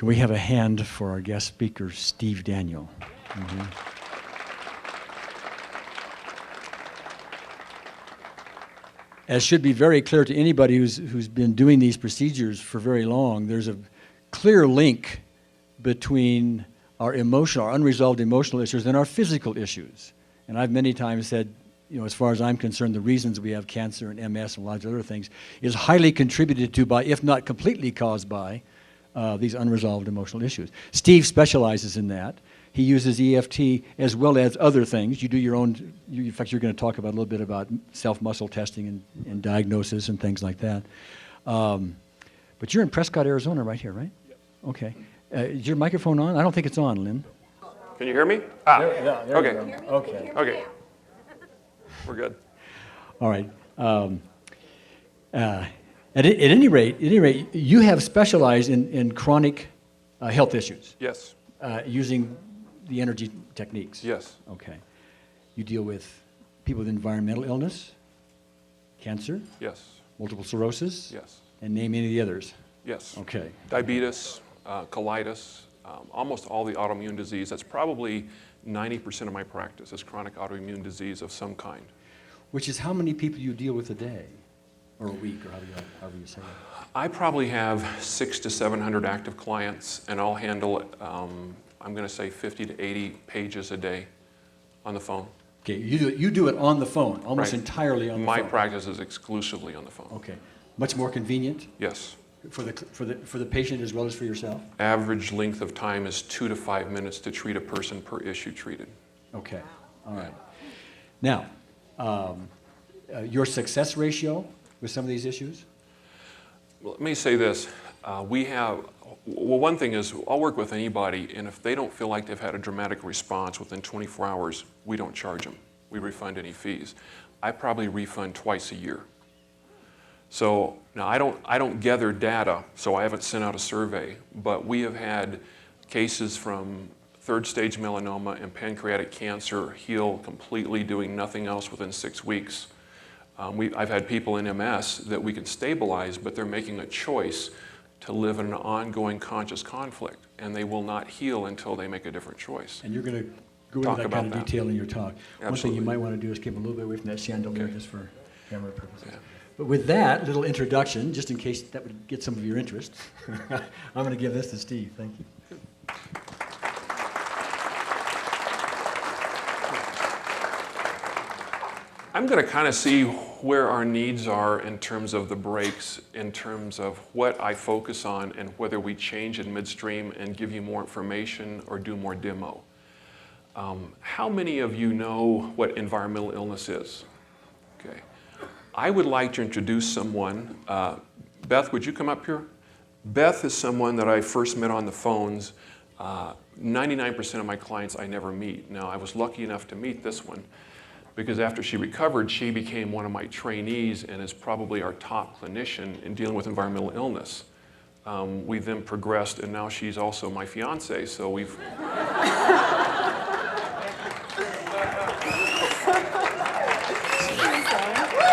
Can we have a hand for our guest speaker, Steve Daniel? Mm-hmm. As should be very clear to anybody who's been doing these procedures for very long, there's a clear link between our unresolved emotional issues and our physical issues. And I've many times said, as far as I'm concerned, the reasons we have cancer and MS and lots of other things is highly contributed to by, if not completely caused by, these unresolved emotional issues. Steve specializes in that. He uses EFT as well as other things. You do your own, in fact, you're going to talk about a little bit about self-muscle testing and diagnosis and things like that. But you're in Prescott, Arizona right here, right? Yep. Okay. Is your microphone on? I don't think it's on, Lynn. Can you hear me? There okay. You go. Okay. Okay. We're good. All right. At any rate, you have specialized in chronic health issues. Yes. Using the energy techniques. Yes. Okay. You deal with people with environmental illness, cancer. Yes. Multiple sclerosis. Yes. And name any of the others. Yes. Okay. Diabetes, colitis, almost all the autoimmune disease. That's probably 90% of my practice is chronic autoimmune disease of some kind. Which is how many people you deal with a day, or a week, or however you say it? I probably have 600 to 700 active clients, and I'll handle, I'm going to say 50 to 80 pages a day on the phone. Okay, you do it on the phone, almost Right. entirely on the My phone. practice is exclusively on the phone. Okay, much more convenient Yes. for the patient as well as for yourself. Average length of time is 2 to 5 minutes to treat a person per issue treated. Okay, all right. Now, your success ratio with some of these issues? Well, let me say this. One thing is, I'll work with anybody, and if they don't feel like they've had a dramatic response within 24 hours, we don't charge them. We refund any fees. I probably refund twice a year. So now I don't gather data, so I haven't sent out a survey, but we have had cases from third stage melanoma and pancreatic cancer heal completely, doing nothing else within 6 weeks. I've had people in MS that we can stabilize, but they're making a choice to live in an ongoing conscious conflict, and they will not heal until they make a different choice. And you're going to go into that kind of detail in your talk. Absolutely. One thing you might want to do is keep a little bit away from that chandelier just for camera purposes. Yeah. But with that little introduction, just in case that would get some of your interest, I'm going to give this to Steve. Thank you. I'm going to kind of see where our needs are in terms of the breaks, in terms of what I focus on and whether we change in midstream and give you more information or do more demo. How many of you know what environmental illness is? Okay. I would like to introduce someone. Beth, would you come up here? Beth is someone that I first met on the phones. 99% of my clients I never meet. Now, I was lucky enough to meet this one, because after she recovered, she became one of my trainees and is probably our top clinician in dealing with environmental illness. We then progressed, and now she's also my fiance, so we've...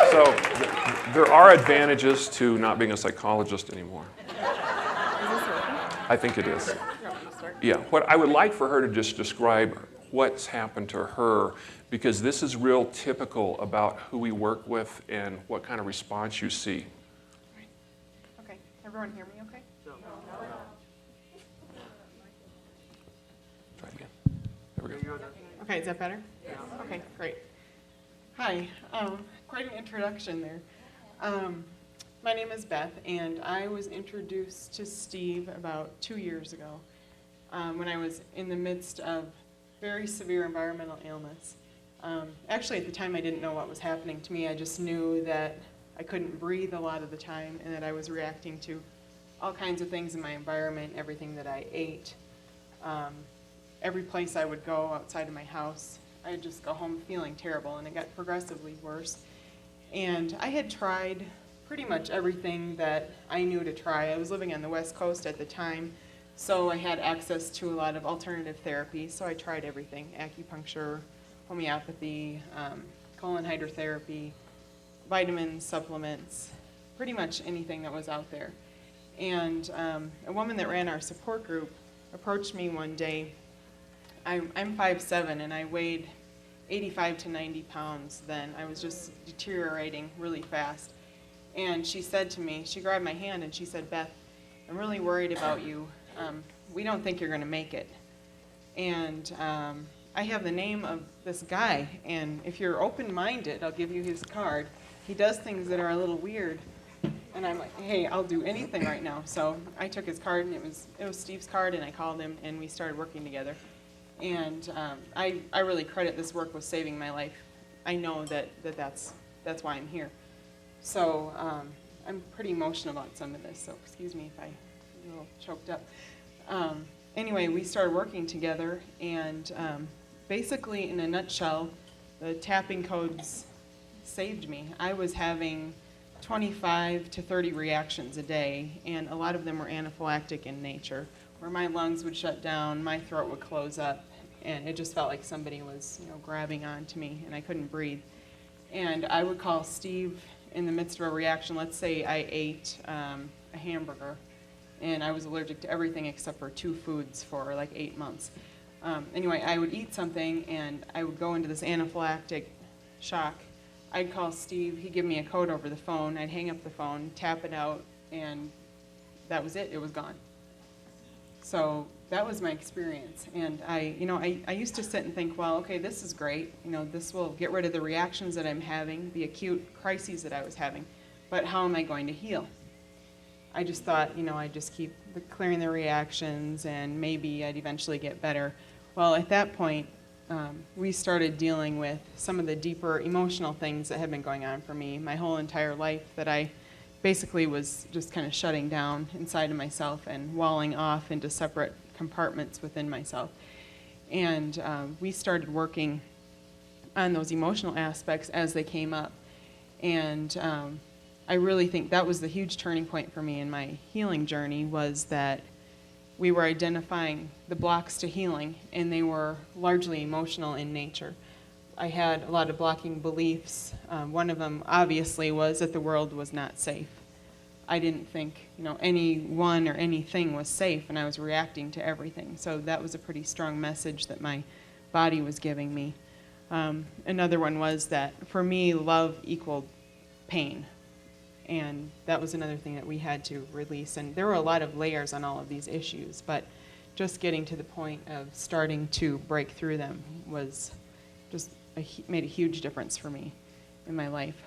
So there are advantages to not being a psychologist anymore. I think it is. Yeah, what I would like for her to just describe what's happened to her, because this is real typical about who we work with and what kind of response you see. Okay, everyone hear me okay? Try it again. There we go. Okay, is that better? Yeah. Okay, great. Hi, quite an introduction there. My name is Beth, and I was introduced to Steve about 2 years ago when I was in the midst of very severe environmental illness. Actually, at the time, I didn't know what was happening to me. I just knew that I couldn't breathe a lot of the time and that I was reacting to all kinds of things in my environment, everything that I ate. Every place I would go outside of my house, I'd just go home feeling terrible, and it got progressively worse. And I had tried pretty much everything that I knew to try. I was living on the West Coast at the time, so I had access to a lot of alternative therapy, so I tried everything: acupuncture, homeopathy, colon hydrotherapy, vitamins, supplements, pretty much anything that was out there. And a woman that ran our support group approached me one day. I'm 5'7", and I weighed 85 to 90 pounds then. I was just deteriorating really fast. And she said to me, she grabbed my hand and she said, "Beth, I'm really worried about you. We don't think you're going to make it." And I have the name of this guy, and if you're open-minded, I'll give you his card. He does things that are a little weird. And I'm like, hey, I'll do anything right now. So I took his card, and it was Steve's card, and I called him, and we started working together. And I really credit this work with saving my life. I know that's why I'm here. So I'm pretty emotional about some of this, so excuse me if I'm a little choked up. Anyway, we started working together, and basically, in a nutshell, the tapping codes saved me. I was having 25 to 30 reactions a day, and a lot of them were anaphylactic in nature, where my lungs would shut down, my throat would close up, and it just felt like somebody was, grabbing onto me, and I couldn't breathe. And I would call Steve in the midst of a reaction. Let's say I ate a hamburger, and I was allergic to everything except for 2 foods for like 8 months. Anyway, I would eat something, and I would go into this anaphylactic shock. I'd call Steve, he'd give me a code over the phone, I'd hang up the phone, tap it out, and that was it was gone. So that was my experience, and I used to sit and think, well, okay, this is great, this will get rid of the reactions that I'm having, the acute crises that I was having, but how am I going to heal? I just thought, I'd just keep clearing the reactions, and maybe I'd eventually get better. Well, at that point, we started dealing with some of the deeper emotional things that had been going on for me my whole entire life, that I basically was just kind of shutting down inside of myself and walling off into separate compartments within myself. And we started working on those emotional aspects as they came up. And I really think that was the huge turning point for me in my healing journey, was that we were identifying the blocks to healing, and they were largely emotional in nature. I had a lot of blocking beliefs. One of them, obviously, was that the world was not safe. I didn't think, anyone or anything was safe, and I was reacting to everything. So that was a pretty strong message that my body was giving me. Another one was that, for me, love equaled pain. And that was another thing that we had to release. And there were a lot of layers on all of these issues, but just getting to the point of starting to break through them was just made a huge difference for me in my life.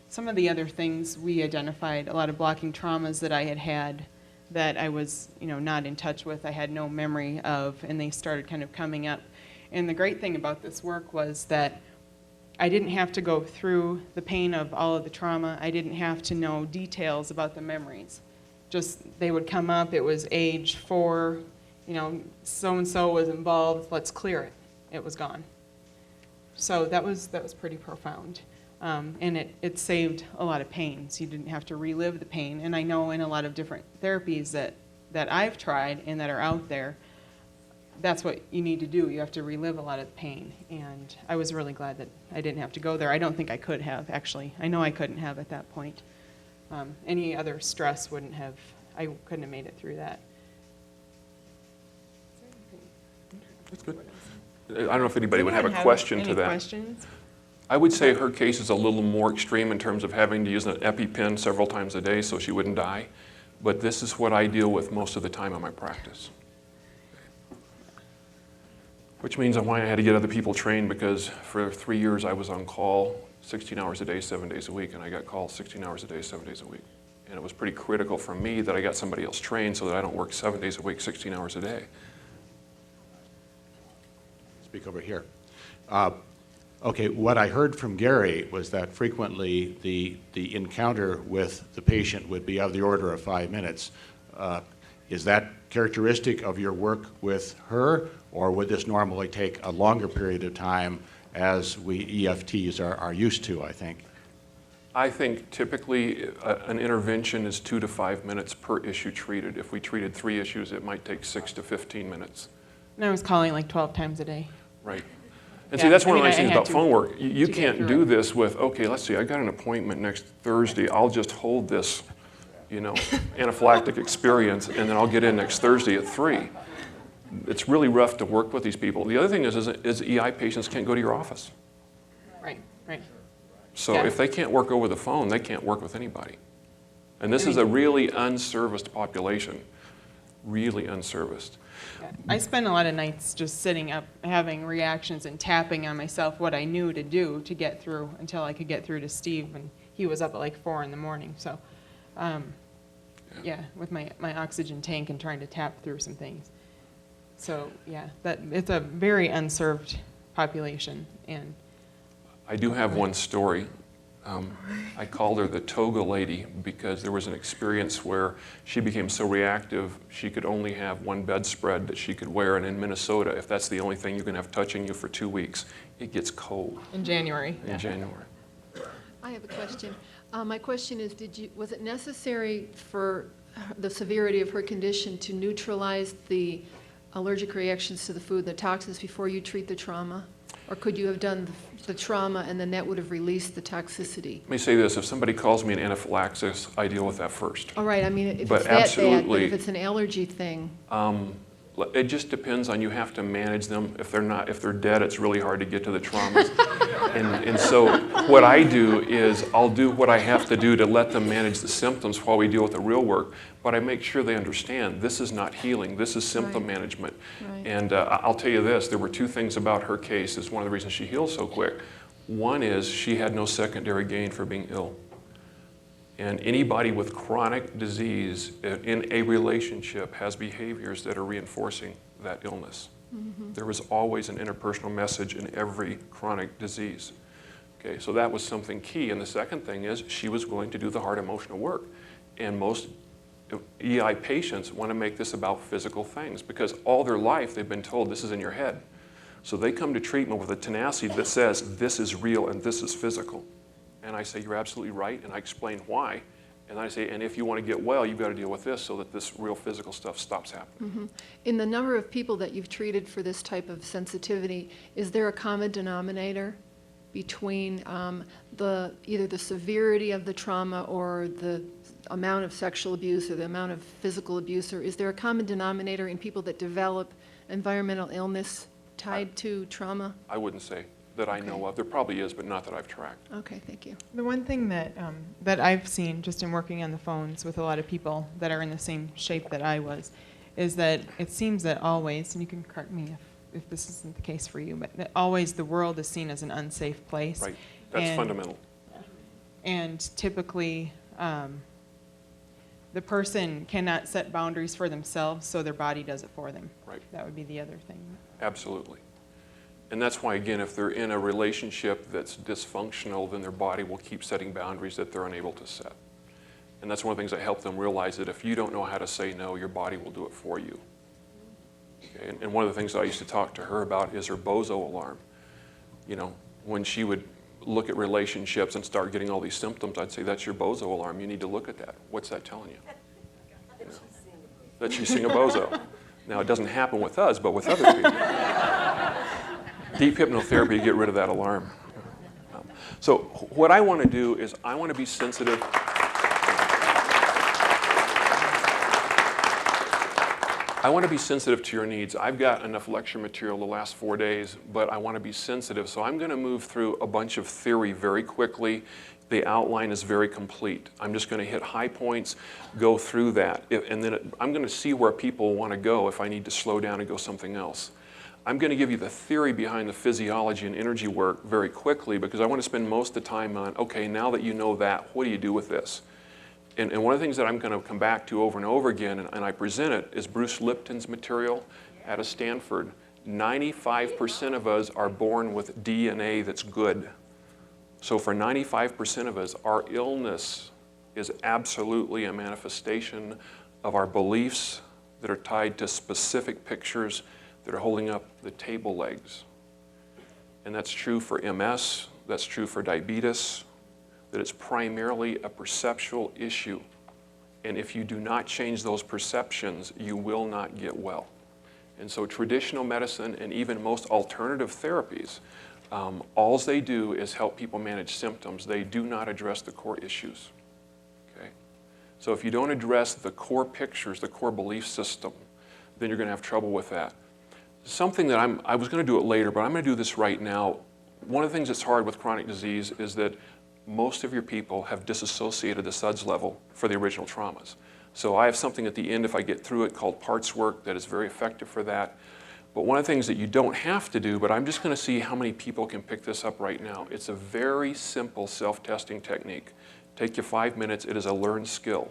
Some of the other things we identified, a lot of blocking traumas that I had that I was, not in touch with, I had no memory of, and they started kind of coming up. And the great thing about this work was that I didn't have to go through the pain of all of the trauma. I didn't have to know details about the memories. Just they would come up. It was age 4, so-and-so was involved. Let's clear it. It was gone. So that was pretty profound. And it saved a lot of pain. So you didn't have to relive the pain. And I know in a lot of different therapies that I've tried and that are out there, that's what you need to do. You have to relive a lot of pain. And I was really glad that I didn't have to go there. I don't think I could have, actually. I know I couldn't have at that point. Any other stress I couldn't have made it through that. That's good. I don't know if anybody would have a question to that. Any questions? I would say her case is a little more extreme in terms of having to use an EpiPen several times a day so she wouldn't die. But this is what I deal with most of the time in my practice. Which means why I had to get other people trained, because for 3 years I was on call 16 hours a day, 7 days a week, and I got calls 16 hours a day, 7 days a week. And it was pretty critical for me that I got somebody else trained so that I don't work 7 days a week, 16 hours a day. Speak over here. Okay, what I heard from Gary was that frequently the encounter with the patient would be of the order of 5 minutes. Is that characteristic of your work with her, or would this normally take a longer period of time, as we EFTs are used to, I think? I think typically an intervention is 2 to 5 minutes per issue treated. If we treated 3 issues, it might take 6 to 15 minutes. And I was calling like 12 times a day. Right. And Yeah, see, that's one of the I nice things had about to- phone work. You to get can't through do it. this with, okay, let's see, I got an appointment next Thursday. I'll just hold this anaphylactic experience, and then I'll get in next Thursday at 3. It's really rough to work with these people. The other thing is EI patients can't go to your office. Right, right. So Yeah. if they can't work over the phone, they can't work with anybody. And this is a really unserviced population, really unserviced. Yeah. I spent a lot of nights just sitting up, having reactions and tapping on myself what I knew to do to get through until I could get through to Steve, and he was up at like 4 in the morning. So, with my oxygen tank and trying to tap through some things. So yeah, it's a very unserved population. And I do have one story. I called her the toga lady because there was an experience where she became so reactive she could only have one bedspread that she could wear. And in Minnesota, if that's the only thing you can have touching you for 2 weeks, it gets cold in January. in January. I have a question. My question is, was it necessary for the severity of her condition to neutralize the allergic reactions to the food, the toxins, before you treat the trauma? Or could you have done the trauma and then that would have released the toxicity? Let me say this, if somebody calls me an anaphylaxis, I deal with that first. All right, I mean, if But it's that bad, but absolutely, if it's an allergy thing, it just depends on, you have to manage them. If they're dead, it's really hard to get to the traumas. and so what I do is I'll do what I have to do to let them manage the symptoms while we deal with the real work. But I make sure they understand this is not healing, this is symptom Right. management. Right. And I'll tell you this, there were 2 things about her case. It's one of the reasons she healed so quick. One is she had no secondary gain for being ill. And anybody with chronic disease in a relationship has behaviors that are reinforcing that illness. Mm-hmm. There is always an interpersonal message in every chronic disease. Okay, so that was something key. And the second thing is she was willing to do the hard emotional work. And most EI patients want to make this about physical things because all their life they've been told this is in your head. So they come to treatment with a tenacity that says this is real and this is physical. And I say, you're absolutely right, and I explain why. And I say, and if you want to get well, you've got to deal with this so that this real physical stuff stops happening. Mm-hmm. In the number of people that you've treated for this type of sensitivity, is there a common denominator between either the severity of the trauma or the amount of sexual abuse or the amount of physical abuse, or is there a common denominator in people that develop environmental illness tied to trauma? I wouldn't say that I know of. There probably is, but not that I've tracked. Okay, thank you. The one thing that that I've seen just in working on the phones with a lot of people that are in the same shape that I was, is that it seems that always, and you can correct me if this isn't the case for you, but that always the world is seen as an unsafe place. Right. That's And- fundamental. And typically, the person cannot set boundaries for themselves, so their body does it for them. Right. That would be the other thing. Absolutely. And that's why, again, if they're in a relationship that's dysfunctional, then their body will keep setting boundaries that they're unable to set. And that's one of the things that help them realize that if you don't know how to say no, your body will do it for you. Okay? And one of the things that I used to talk to her about is her bozo alarm. You know, when she would look at relationships and start getting all these symptoms, I'd say, that's your bozo alarm. You need to look at that. What's that telling you? You know, that she's seeing a bozo. Now, it doesn't happen with us, but with other people. Deep hypnotherapy to get rid of that alarm. So what I want to do is I want to be sensitive. I want to be sensitive to your needs. I've got enough lecture material the last 4 days, but I want to be sensitive. So I'm going to move through a bunch of theory very quickly. The outline is very complete. I'm just going to hit high points, go through that, and then I'm going to see where people want to go if I need to slow down and go something else. I'm going to give you the theory behind the physiology and energy work very quickly because I want to spend most of the time on, okay, now that you know that, what do you do with this? And one of the things that I'm going to come back to over and over again, and I present it, is Bruce Lipton's material out of Stanford. 95% of us are born with DNA that's good. So for 95% of us, our illness is absolutely a manifestation of our beliefs that are tied to specific pictures that are holding up the table legs. And that's true for MS, that's true for diabetes, that it's primarily a perceptual issue. And if you do not change those perceptions, you will not get well. And so traditional medicine and even most alternative therapies, all they do is help people manage symptoms. They do not address the core issues. Okay? So if you don't address the core pictures, the core belief system, then you're going to have trouble with that. Something that I was going to do it later, but I'm going to do this right now. One of the things that's hard with chronic disease is that most of your people have disassociated the SUDS level for the original traumas. So I have something at the end, if I get through it, called parts work that is very effective for that. But one of the things that you don't have to do, but I'm just going to see how many people can pick this up right now. It's a very simple self-testing technique. Take you 5 minutes. It is a learned skill.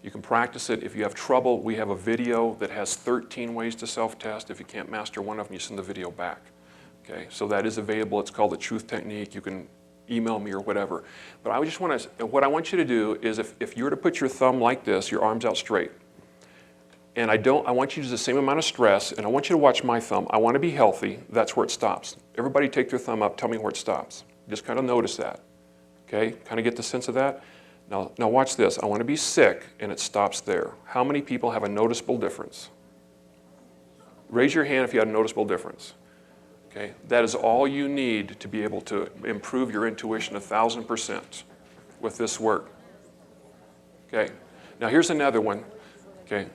You can practice it. If you have trouble, we have a video that has 13 ways to self-test. If you can't master one of them, you send the video back. Okay, so that is available. It's called the Truth Technique. You can email me or whatever. But I just want to, what I want you to do is if you were to put your thumb like this, your arms out straight, and I want you to use the same amount of stress, and I want you to watch my thumb. I want to be healthy. That's where it stops. Everybody take their thumb up. Tell me where it stops. Just kind of notice that. Okay, kind of get the sense of that. Now watch this. I want to be sick, and it stops there. How many people have a noticeable difference? Raise your hand if you had a noticeable difference. Okay, that is all you need to be able to improve your intuition 1,000% with this work. Okay, now here's another one. Okay,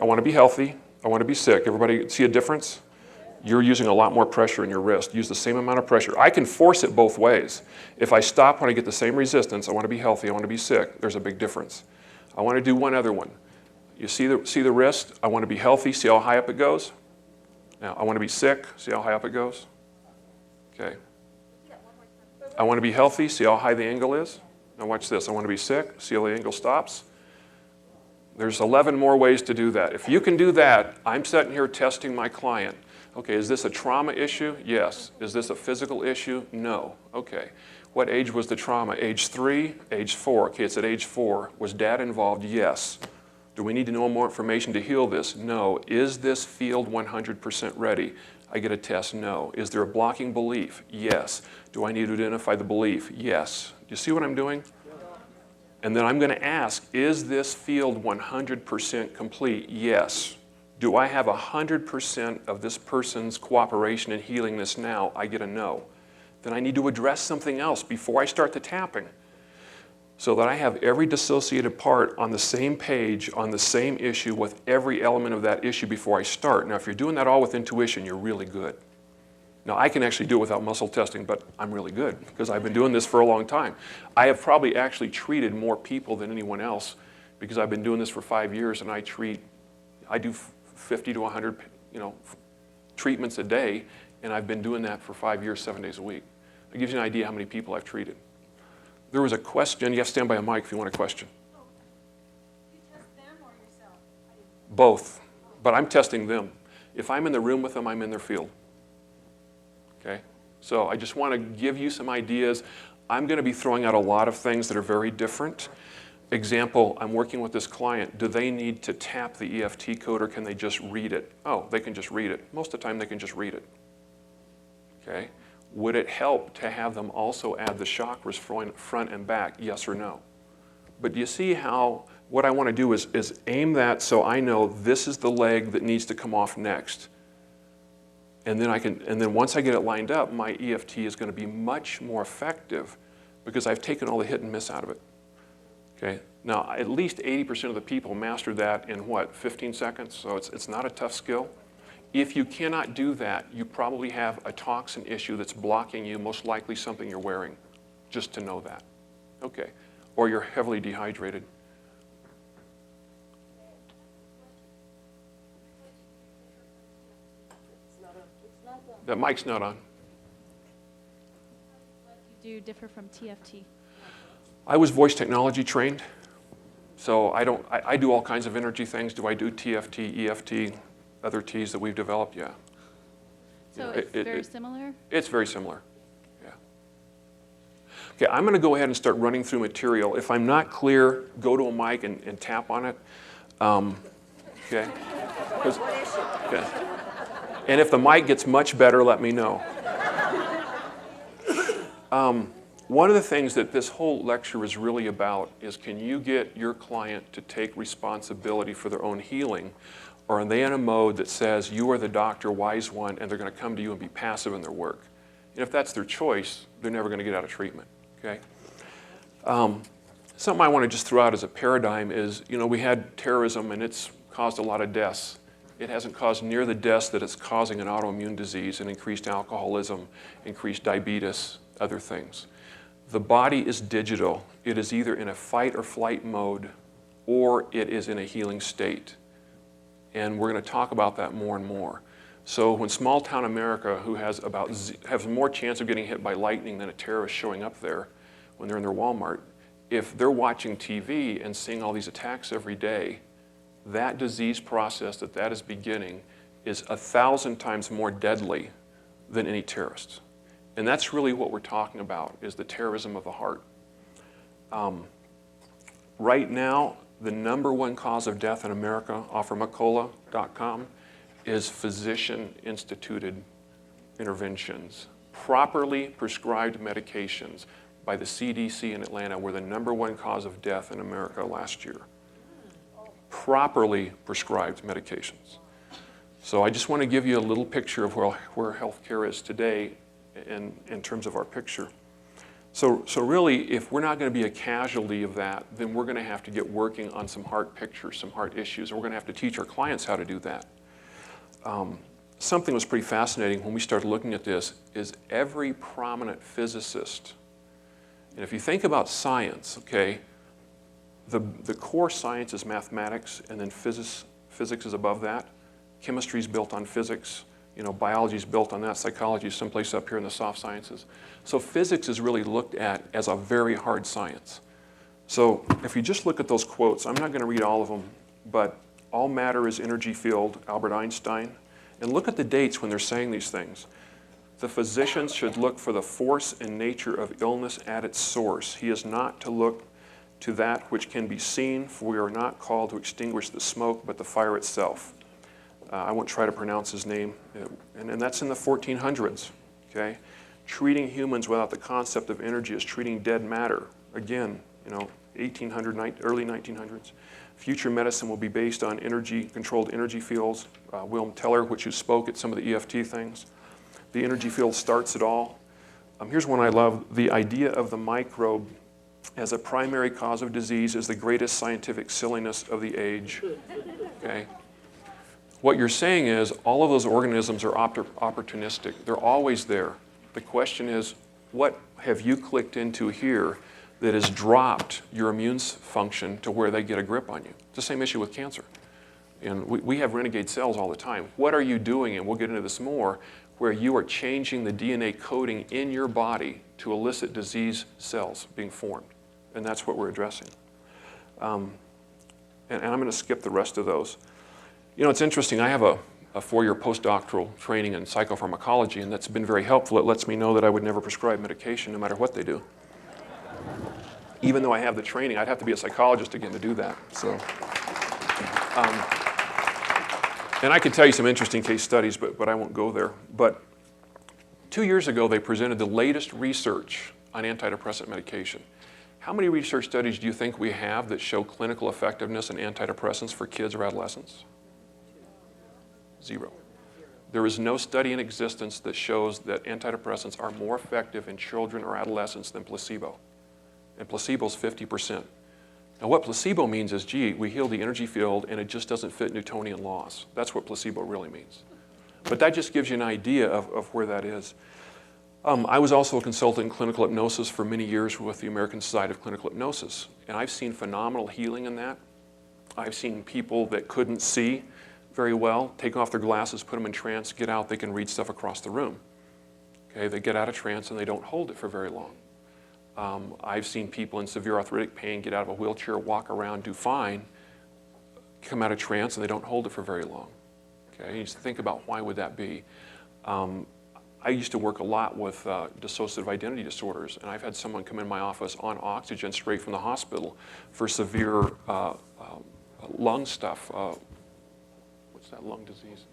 I want to be healthy. I want to be sick. Everybody see a difference? You're using a lot more pressure in your wrist. Use the same amount of pressure. I can force it both ways. If I stop when I get the same resistance, I want to be healthy, I want to be sick, there's a big difference. I want to do one other one. You see the wrist? I want to be healthy. See how high up it goes? Now, I want to be sick. See how high up it goes? Okay. I want to be healthy. See how high the angle is? Now watch this. I want to be sick. See how the angle stops? There's 11 more ways to do that. If you can do that, I'm sitting here testing my client. Okay, is this a trauma issue? Yes. Is this a physical issue? No. Okay. What age was the trauma? Age 3? Age 4? Okay, it's at age 4. Was dad involved? Yes. Do we need to know more information to heal this? No. Is this field 100% ready? I get a test. No. Is there a blocking belief? Yes. Do I need to identify the belief? Yes. Do you see what I'm doing? And then I'm going to ask, is this field 100% complete? Yes. Do I have 100% of this person's cooperation in healing this now? I get a no. Then I need to address something else before I start the tapping so that I have every dissociated part on the same page, on the same issue with every element of that issue before I start. Now, if you're doing that all with intuition, you're really good. Now, I can actually do it without muscle testing, but I'm really good because I've been doing this for a long time. I have probably actually treated more people than anyone else because I've been doing this for 5 years, and I do 50 to 100, treatments a day, and I've been doing that for 5 years, 7 days a week. It gives you an idea how many people I've treated. There was a question. You have to stand by a mic if you want a question. You test them or yourself? Both, but I'm testing them. If I'm in the room with them, I'm in their field. Okay? So I just want to give you some ideas. I'm going to be throwing out a lot of things that are very different. Example, I'm working with this client. Do they need to tap the EFT code or can they just read it? Oh, they can just read it. Most of the time they can just read it. Okay? Would it help to have them also add the chakras front and back? Yes or no? But do you see how what I want to do is aim that so I know this is the leg that needs to come off next. And then once I get it lined up, my EFT is going to be much more effective because I've taken all the hit and miss out of it. Okay. Now, at least 80% of the people master that in 15 seconds? So it's not a tough skill. If you cannot do that, you probably have a toxin issue that's blocking you, most likely something you're wearing, just to know that. Okay. Or you're heavily dehydrated. That mic's not on. What do you do differ from TFT? I was voice technology trained, so I do all kinds of energy things. Do I do TFT, EFT, other T's that we've developed? Yeah. So it's very similar? It's very similar, yeah. Okay, I'm going to go ahead and start running through material. If I'm not clear, go to a mic and tap on it. Okay. Okay. And if the mic gets much better, let me know. One of the things that this whole lecture is really about is, can you get your client to take responsibility for their own healing, or are they in a mode that says you are the doctor, wise one, and they're going to come to you and be passive in their work? And if that's their choice, they're never going to get out of treatment. Okay. Something I want to just throw out as a paradigm is, we had terrorism and it's caused a lot of deaths. It hasn't caused near the deaths that it's causing an autoimmune disease and increased alcoholism, increased diabetes, other things. The body is digital. It is either in a fight or flight mode or it is in a healing state. And we're going to talk about that more and more. So when small town America, who has more chance of getting hit by lightning than a terrorist showing up there when they're in their Walmart, if they're watching TV and seeing all these attacks every day, that disease process that is beginning is 1,000 times more deadly than any terrorist. And that's really what we're talking about, is the terrorism of the heart. Right now, the #1 cause of death in America, off from Macola.com, is physician-instituted interventions. Properly prescribed medications by the CDC in Atlanta were the #1 cause of death in America last year. Properly prescribed medications. So I just want to give you a little picture of where healthcare is today in terms of our picture. So really, if we're not going to be a casualty of that, then we're going to have to get working on some heart pictures, some heart issues, and we're going to have to teach our clients how to do that. Something was pretty fascinating when we started looking at this is every prominent physicist, and if you think about science, okay, the core science is mathematics, and then physics is above that. Chemistry is built on physics. Biology is built on that. Psychology is someplace up here in the soft sciences. So physics is really looked at as a very hard science. So if you just look at those quotes, I'm not going to read all of them, but all matter is energy field, Albert Einstein. And look at the dates when they're saying these things. The physician should look for the force and nature of illness at its source. He is not to look to that which can be seen, for we are not called to extinguish the smoke, but the fire itself. I won't try to pronounce his name, and that's in the 1400s, okay? Treating humans without the concept of energy is treating dead matter. Again, 1800, early 1900s. Future medicine will be based on controlled energy fields. Wilhelm Teller, which you spoke at some of the EFT things. The energy field starts it all. Here's one I love. The idea of the microbe as a primary cause of disease is the greatest scientific silliness of the age. Okay? What you're saying is all of those organisms are opportunistic. They're always there. The question is, what have you clicked into here that has dropped your immune function to where they get a grip on you? It's the same issue with cancer. And we have renegade cells all the time. What are you doing, and we'll get into this more, where you are changing the DNA coding in your body to elicit disease cells being formed? And that's what we're addressing. And I'm going to skip the rest of those. It's interesting. I have a 4-year postdoctoral training in psychopharmacology, and that's been very helpful. It lets me know that I would never prescribe medication no matter what they do. Even though I have the training, I'd have to be a psychologist again to do that. So, and I could tell you some interesting case studies, but I won't go there. But 2 years ago, they presented the latest research on antidepressant medication. How many research studies do you think we have that show clinical effectiveness in antidepressants for kids or adolescents? 0. There is no study in existence that shows that antidepressants are more effective in children or adolescents than placebo. And placebo is 50%. Now what placebo means is, gee, we heal the energy field and it just doesn't fit Newtonian laws. That's what placebo really means. But that just gives you an idea of where that is. I was also a consultant in clinical hypnosis for many years with the American Society of Clinical Hypnosis, and I've seen phenomenal healing in that. I've seen people that couldn't see very well take off their glasses, put them in trance, get out, they can read stuff across the room. Okay, they get out of trance and they don't hold it for very long. I've seen people in severe arthritic pain get out of a wheelchair, walk around, do fine, come out of trance, and they don't hold it for very long. Okay, you just think about why would that be. I used to work a lot with dissociative identity disorders, and I've had someone come in my office on oxygen straight from the hospital for severe lung stuff. What's that lung disease?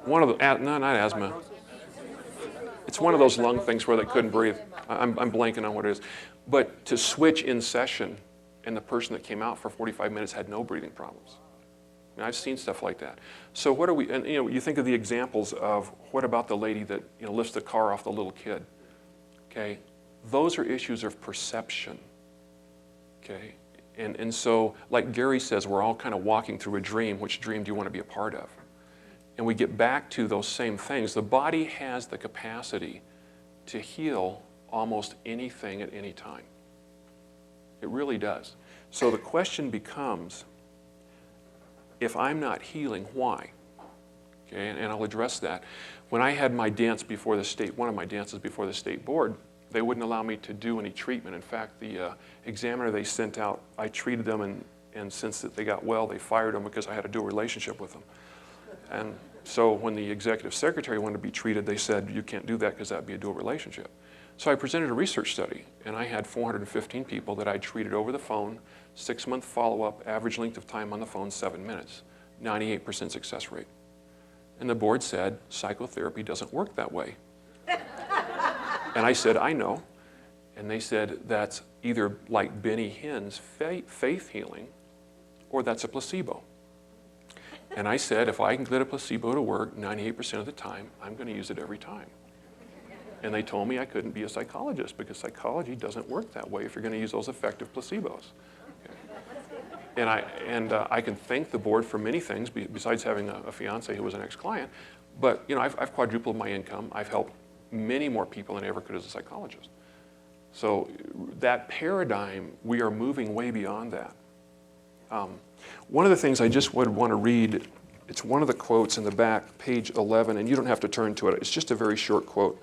One of the, no, not asthma. It's one of those lung things where they couldn't breathe. I'm blanking on what it is. But to switch in session, and the person that came out for 45 minutes had no breathing problems. And I've seen stuff like that. So what are we, and you think of the examples of what about the lady that lifts the car off the little kid? Okay, those are issues of perception. Okay? And so, like Gary says, we're all kind of walking through a dream. Which dream do you want to be a part of? And we get back to those same things. The body has the capacity to heal almost anything at any time. It really does. So the question becomes, if I'm not healing, why? Okay, and I'll address that. When I had my dance before the state, one of my dances before the state board, they wouldn't allow me to do any treatment. In fact, the examiner they sent out, I treated them, and since they got well, they fired them because I had a dual relationship with them. And so when the executive secretary wanted to be treated, they said, you can't do that because that would be a dual relationship. So I presented a research study, and I had 415 people that I treated over the phone, 6-month follow-up, average length of time on the phone, 7 minutes, 98% success rate. And the board said, psychotherapy doesn't work that way. And I said, I know. And they said, that's either like Benny Hinn's faith healing, or that's a placebo. And I said, if I can get a placebo to work 98% of the time, I'm going to use it every time. And they told me I couldn't be a psychologist because psychology doesn't work that way if you're going to use those effective placebos. Okay. And I can thank the board for many things besides having a fiance who was an ex-client. But you know, I've quadrupled my income. I've helped many more people than I ever could as a psychologist. So that paradigm, we are moving way beyond that. One of the things I just would want to read, it's one of the quotes in the back, page 11, and you don't have to turn to it. It's just a very short quote.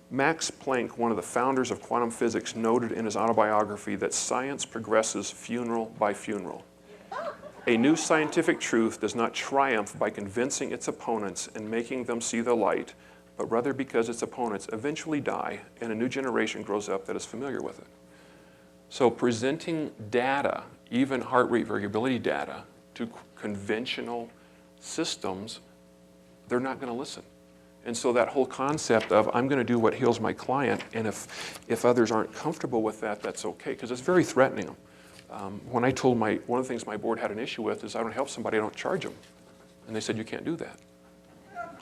Max Planck, one of the founders of quantum physics, noted in his autobiography that science progresses funeral by funeral. A new scientific truth does not triumph by convincing its opponents and making them see the light, but rather because its opponents eventually die and a new generation grows up that is familiar with it. So presenting data, even heart rate variability data, to conventional systems, they're not going to listen. And so that whole concept of I'm going to do what heals my client, and if others aren't comfortable with that, that's okay, because it's very threatening. When I told one of the things my board had an issue with is I don't help somebody, I don't charge them. And they said, you can't do that.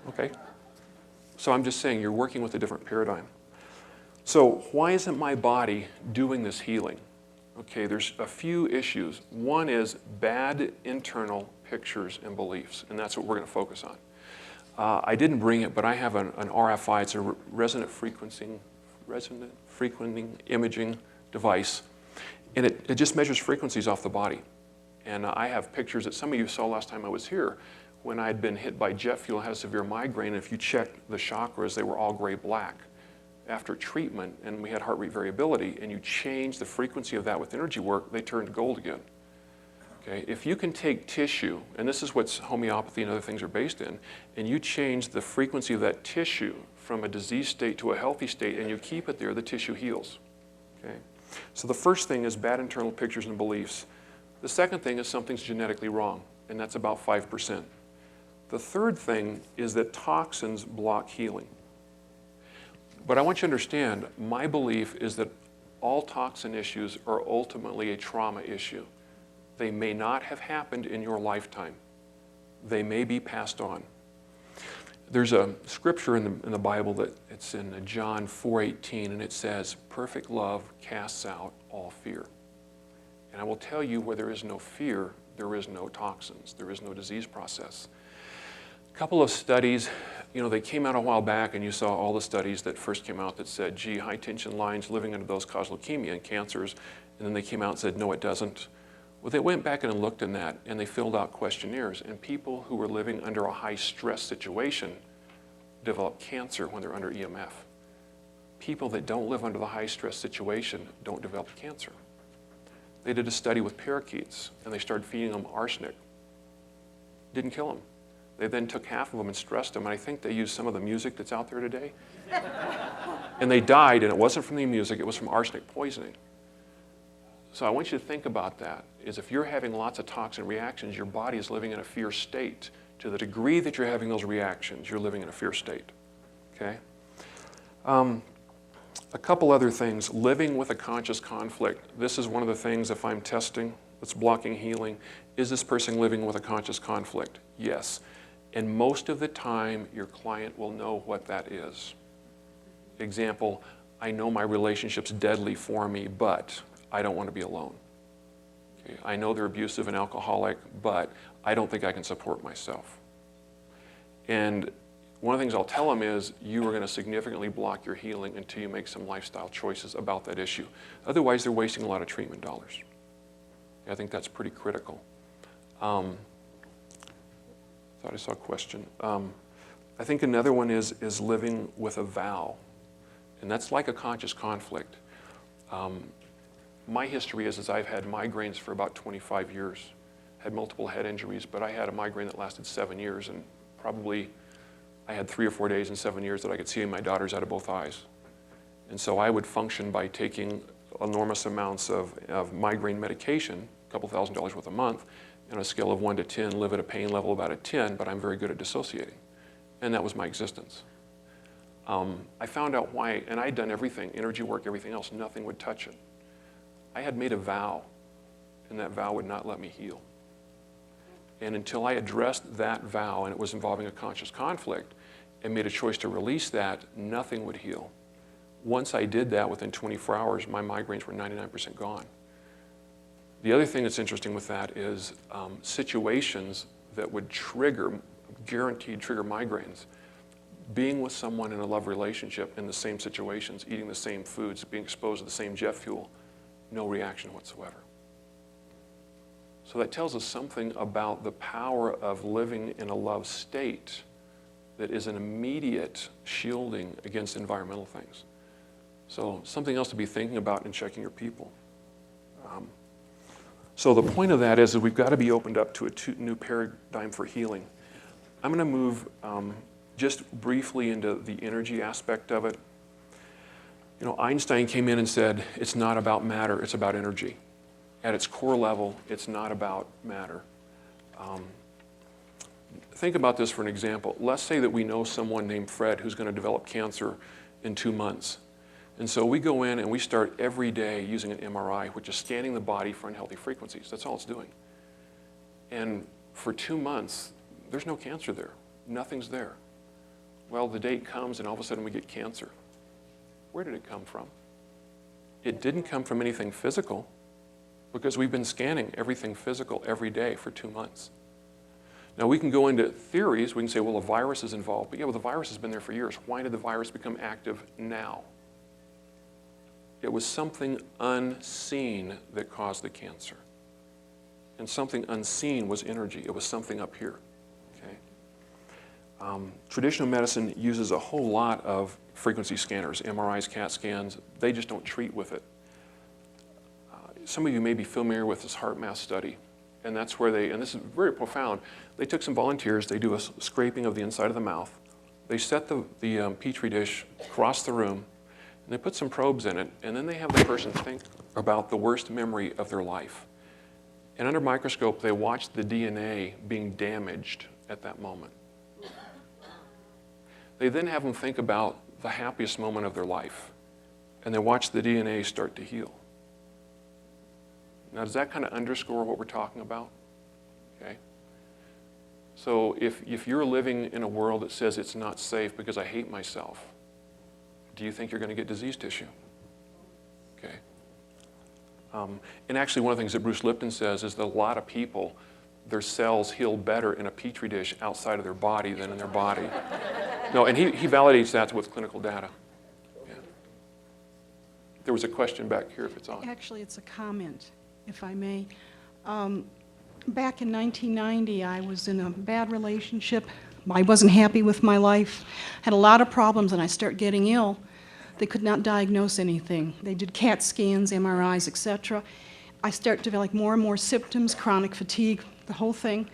Okay. So I'm just saying you're working with a different paradigm. So why isn't my body doing this healing? Okay, there's a few issues. One is bad internal pictures and beliefs, and that's what we're going to focus on. I didn't bring it, but I have an RFI. It's a resonant frequencing imaging device, and it just measures frequencies off the body. And I have pictures that some of you saw last time I was here when I had been hit by jet fuel, had a severe migraine, and if you checked the chakras, they were all gray-black. After treatment, and we had heart rate variability, and you change the frequency of that with energy work, they turned gold again. Okay? If you can take tissue, and this is what homeopathy and other things are based in, and you change the frequency of that tissue from a disease state to a healthy state, and you keep it there, the tissue heals. Okay? So the first thing is bad internal pictures and beliefs. The second thing is something's genetically wrong, and that's about 5%. The third thing is that toxins block healing. But I want you to understand, my belief is that all toxin issues are ultimately a trauma issue. They may not have happened in your lifetime. They may be passed on. There's a scripture in the Bible that it's in John 4:18, and it says, perfect love casts out all fear. And I will tell you, where there is no fear, there is no toxins, there is no disease process. A couple of studies, you know, they came out a while back, and you saw all the studies that first came out that said, gee, high tension lines living under those cause leukemia and cancers, and then they came out and said, no, it doesn't. Well, they went back and looked in that, and they filled out questionnaires, and people who were living under a high stress situation develop cancer when they're under EMF. People that don't live under the high stress situation don't develop cancer. They did a study with parakeets, and they started feeding them arsenic. Didn't kill them. They then took half of them and stressed them, and I think they used some of the music that's out there today. And they died, and it wasn't from the music, it was from arsenic poisoning. So I want you to think about that, is if you're having lots of toxin reactions, your body is living in a fear state. To the degree that you're having those reactions, you're living in a fear state, okay? A couple other things. Living with a conscious conflict. This is one of the things, if I'm testing, that's blocking healing. Is this person living with a conscious conflict? Yes. And most of the time, your client will know what that is. Example, I know my relationship's deadly for me, but I don't want to be alone. Okay? I know they're abusive and alcoholic, but I don't think I can support myself. And one of the things I'll tell them is, you are going to significantly block your healing until you make some lifestyle choices about that issue. Otherwise, they're wasting a lot of treatment dollars. I think that's pretty critical. Thought I saw a question. I think another one is living with a vow. And that's like a conscious conflict. My history is I've had migraines for about 25 years. Had multiple head injuries, but I had a migraine that lasted 7 years, and probably I had 3 or 4 days in 7 years that I could see my daughters out of both eyes. And so I would function by taking enormous amounts of migraine medication, a couple $1,000s worth a month, and on a scale of 1 to 10, live at a pain level about a 10, but I'm very good at dissociating. And that was my existence. I found out why, and I'd done everything, energy work, everything else, nothing would touch it. I had made a vow, and that vow would not let me heal. And until I addressed that vow, and it was involving a conscious conflict, and made a choice to release that, nothing would heal. Once I did that, within 24 hours, my migraines were 99% gone. The other thing that's interesting with that is situations that would trigger, guaranteed trigger migraines. Being with someone in a love relationship in the same situations, eating the same foods, being exposed to the same jet fuel, no reaction whatsoever. So that tells us something about the power of living in a love state that is an immediate shielding against environmental things. So something else to be thinking about in checking your people. So the point of that is that we've got to be opened up to a new paradigm for healing. I'm going to move just briefly into the energy aspect of it. You know, Einstein came in and said, it's not about matter, it's about energy. At its core level, it's not about matter. Think about this for an example. Let's say that we know someone named Fred who's going to develop cancer in 2 months. And so we go in and we start every day using an MRI, which is scanning the body for unhealthy frequencies. That's all it's doing. And for 2 months, there's no cancer there. Nothing's there. Well, the date comes and all of a sudden we get cancer. Where did it come from? It didn't come from anything physical, because we've been scanning everything physical every day for 2 months. Now we can go into theories. We can say, well, a virus is involved. But yeah, well, the virus has been there for years. Why did the virus become active now? It was something unseen that caused the cancer. And something unseen was energy. It was something up here. Okay? Traditional medicine uses a whole lot of frequency scanners, MRIs, CAT scans. They just don't treat with it. Some of you may be familiar with this heart math study. And that's where and this is very profound, they took some volunteers, they do a scraping of the inside of the mouth. They set the Petri dish across the room, and they put some probes in it, and then they have the person think about the worst memory of their life. And under microscope, they watch the DNA being damaged at that moment. They then have them think about the happiest moment of their life, and they watch the DNA start to heal. Now, does that kind of underscore what we're talking about? Okay. So if you're living in a world that says it's not safe because I hate myself, do you think you're going to get disease tissue? Okay. And actually, one of the things that Bruce Lipton says is that a lot of people, their cells heal better in a Petri dish outside of their body than in their body. No, and he validates that with clinical data. Yeah. There was a question back here, if it's on. Actually, it's a comment, if I may. Back in 1990, I was in a bad relationship. I wasn't happy with my life, had a lot of problems, and I started getting ill. They could not diagnose anything. They did CAT scans, MRIs, etc. I started developing more and more symptoms, chronic fatigue, the whole thing.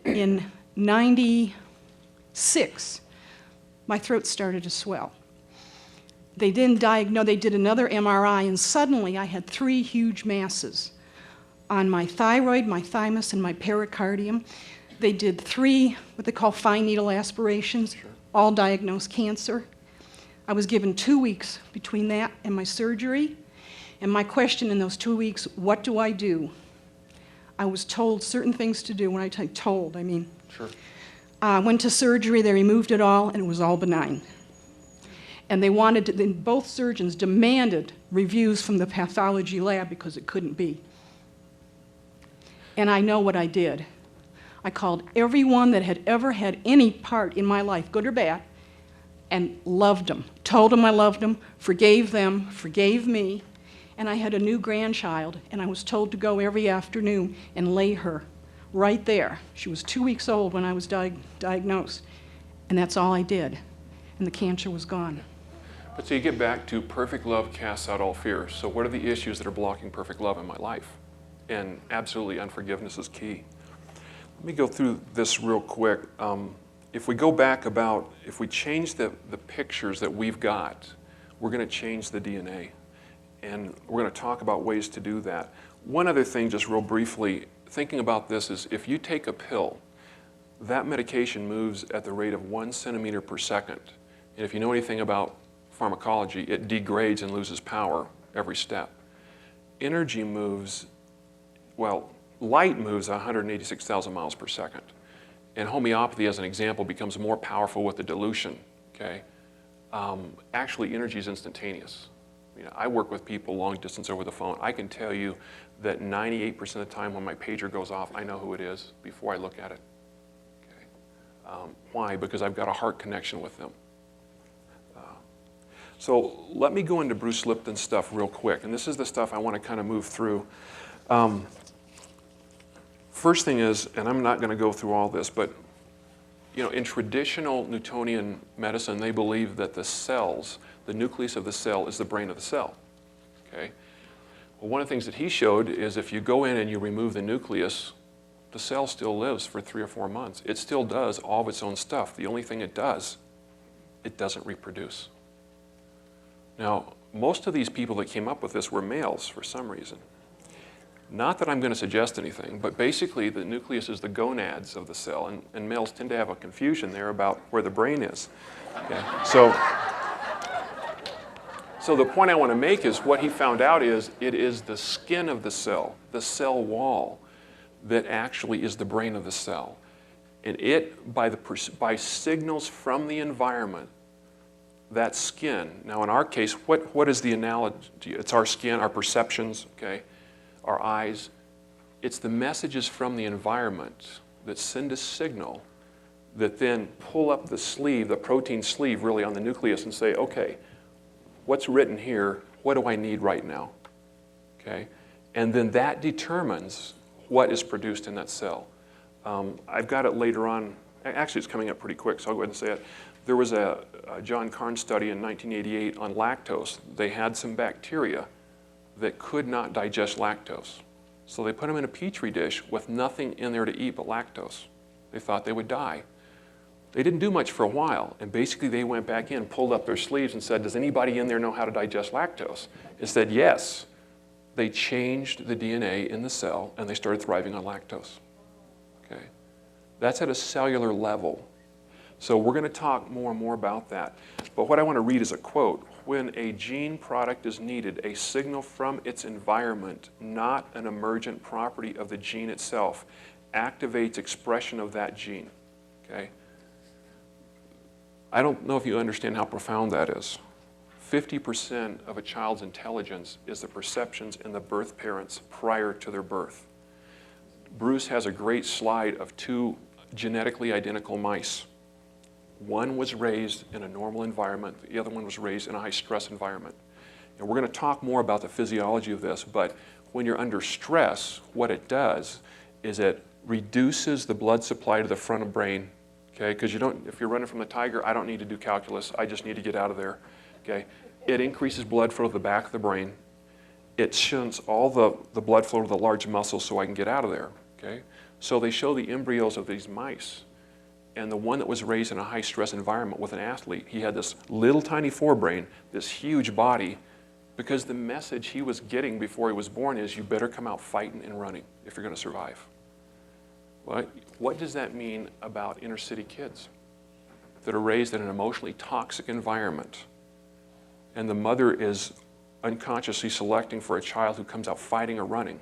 In 96, my throat started to swell. They didn't diagnose, they did another MRI, and suddenly I had 3 huge masses on my thyroid, my thymus, and my pericardium. They did 3 what they call fine needle aspirations, all diagnosed cancer. I was given 2 weeks between that and my surgery. And my question in those 2 weeks, what do I do? I was told certain things to do. When I say told, I mean, Sure. I went to surgery, they removed it all, and it was all benign. And they wanted to, then both surgeons demanded reviews from the pathology lab because it couldn't be. And I know what I did. I called everyone that had ever had any part in my life, good or bad, and loved them. Told them I loved them, forgave me. And I had a new grandchild, and I was told to go every afternoon and lay her right there. She was 2 weeks old when I was diagnosed. And that's all I did. And the cancer was gone. But so you get back to perfect love casts out all fear. So what are the issues that are blocking perfect love in my life? And absolutely unforgiveness is key. Let me go through this real quick. If we go back if we change the pictures that we've got, we're going to change the DNA. And we're going to talk about ways to do that. One other thing, just real briefly, thinking about this is if you take a pill, that medication moves at the rate of 1 centimeter per second. And if you know anything about pharmacology, it degrades and loses power every step. Energy moves, light moves 186,000 miles per second. And homeopathy, as an example, becomes more powerful with the dilution, okay? Actually, energy is instantaneous. I work with people long distance over the phone. I can tell you that 98% of the time when my pager goes off, I know who it is before I look at it. Okay? Why? Because I've got a heart connection with them. So let me go into Bruce Lipton's stuff real quick. And this is the stuff I want to kind of move through. First thing is, and I'm not going to go through all this, but in traditional Newtonian medicine, they believe that the cells, the nucleus of the cell, is the brain of the cell. Okay? Well, one of the things that he showed is if you go in and you remove the nucleus, the cell still lives for 3 or 4 months. It still does all of its own stuff. The only thing it does, it doesn't reproduce. Now, most of these people that came up with this were males for some reason. Not that I'm going to suggest anything, but basically the nucleus is the gonads of the cell, and males tend to have a confusion there about where the brain is. Okay? So the point I want to make is what he found out is it is the skin of the cell wall, that actually is the brain of the cell. And it, by signals from the environment, that skin, now in our case, what is the analogy? It's our skin, our perceptions, okay? Our eyes. It's the messages from the environment that send a signal that then pull up the sleeve, the protein sleeve really on the nucleus and say, okay, what's written here? What do I need right now? Okay? And then that determines what is produced in that cell. I've got it later on. Actually, it's coming up pretty quick, so I'll go ahead and say it. There was a John Carnes study in 1988 on lactose. They had some bacteria that could not digest lactose. So they put them in a petri dish with nothing in there to eat but lactose. They thought they would die. They didn't do much for a while, and basically they went back in, pulled up their sleeves and said, does anybody in there know how to digest lactose? It said yes. They changed the DNA in the cell and they started thriving on lactose. Okay? That's at a cellular level. So we're going to talk more and more about that. But what I want to read is a quote. When a gene product is needed, a signal from its environment, not an emergent property of the gene itself, activates expression of that gene. Okay? I don't know if you understand how profound that is. 50% of a child's intelligence is the perceptions in the birth parents prior to their birth. Bruce has a great slide of 2 genetically identical mice. One was raised in a normal environment, the other one was raised in a high-stress environment. And we're going to talk more about the physiology of this, but when you're under stress, what it does is it reduces the blood supply to the front of brain, okay? Because if you're running from the tiger, I don't need to do calculus, I just need to get out of there, okay? It increases blood flow to the back of the brain. It shunts all the blood flow to the large muscles so I can get out of there, okay? So they show the embryos of these mice. And the one that was raised in a high-stress environment with an athlete, he had this little tiny forebrain, this huge body, because the message he was getting before he was born is you better come out fighting and running if you're going to survive. Well, what does that mean about inner-city kids that are raised in an emotionally toxic environment? And the mother is unconsciously selecting for a child who comes out fighting or running.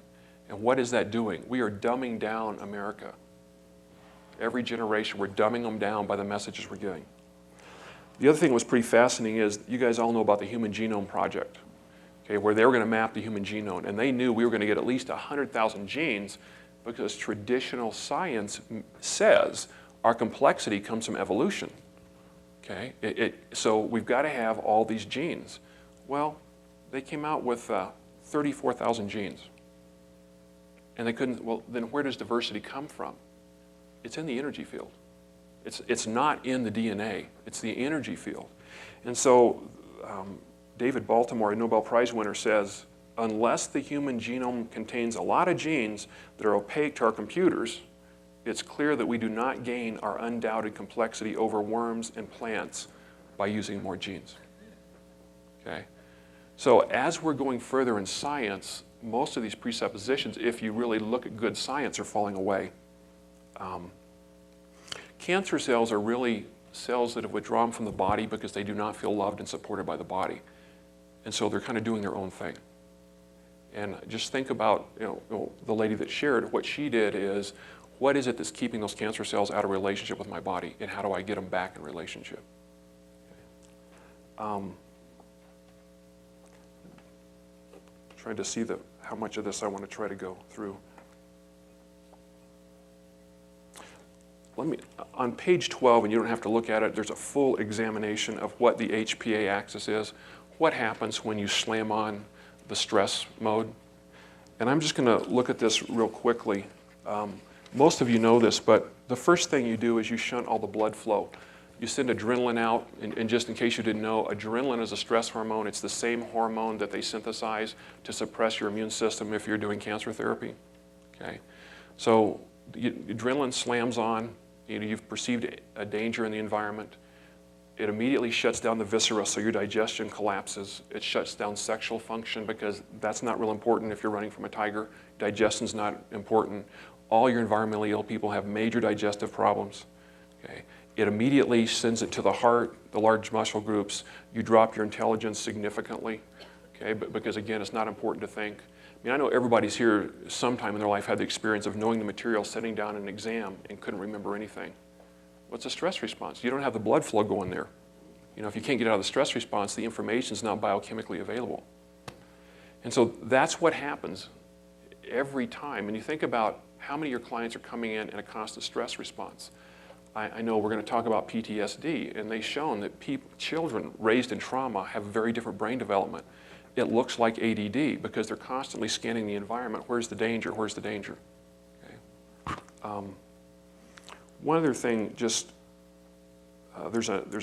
And what is that doing? We are dumbing down America. Every generation, we're dumbing them down by the messages we're getting. The other thing that was pretty fascinating is you guys all know about the Human Genome Project, okay, where they were going to map the human genome, and they knew we were going to get at least 100,000 genes because traditional science says our complexity comes from evolution. Okay, so we've got to have all these genes. Well, they came out with 34,000 genes. And they couldn't, well, then where does diversity come from? It's in the energy field. It's not in the DNA, it's the energy field. And so David Baltimore, a Nobel Prize winner, says, unless the human genome contains a lot of genes that are opaque to our computers, it's clear that we do not gain our undoubted complexity over worms and plants by using more genes. Okay? So as we're going further in science, most of these presuppositions, if you really look at good science, are falling away. Cancer cells are really cells that have withdrawn from the body because they do not feel loved and supported by the body. And so they're kind of doing their own thing. And just think about the lady that shared, what she did is, what is it that's keeping those cancer cells out of relationship with my body, and how do I get them back in relationship? Trying to see how much of this I want to try to go through. On page 12, and you don't have to look at it, there's a full examination of what the HPA axis is, what happens when you slam on the stress mode. And I'm just going to look at this real quickly. Most of you know this, but the first thing you do is you shunt all the blood flow. You send adrenaline out, and just in case you didn't know, adrenaline is a stress hormone. It's the same hormone that they synthesize to suppress your immune system if you're doing cancer therapy. Okay? So adrenaline slams on. You've perceived a danger in the environment. It immediately shuts down the viscera, so your digestion collapses. It shuts down sexual function because that's not real important if you're running from a tiger. Digestion's not important. All your environmentally ill people have major digestive problems. Okay? It immediately sends it to the heart, the large muscle groups. You drop your intelligence significantly, okay? But because again, it's not important to think. I mean, I know everybody's here sometime in their life had the experience of knowing the material, sitting down in an exam, and couldn't remember anything. What's a stress response? You don't have the blood flow going there. If you can't get out of the stress response, the information's not biochemically available. And so that's what happens every time. And you think about how many of your clients are coming in a constant stress response. I know we're going to talk about PTSD, and they've shown that children raised in trauma have very different brain development. It looks like ADD because they're constantly scanning the environment. Where's the danger? Where's the danger? Okay. One other thing, there's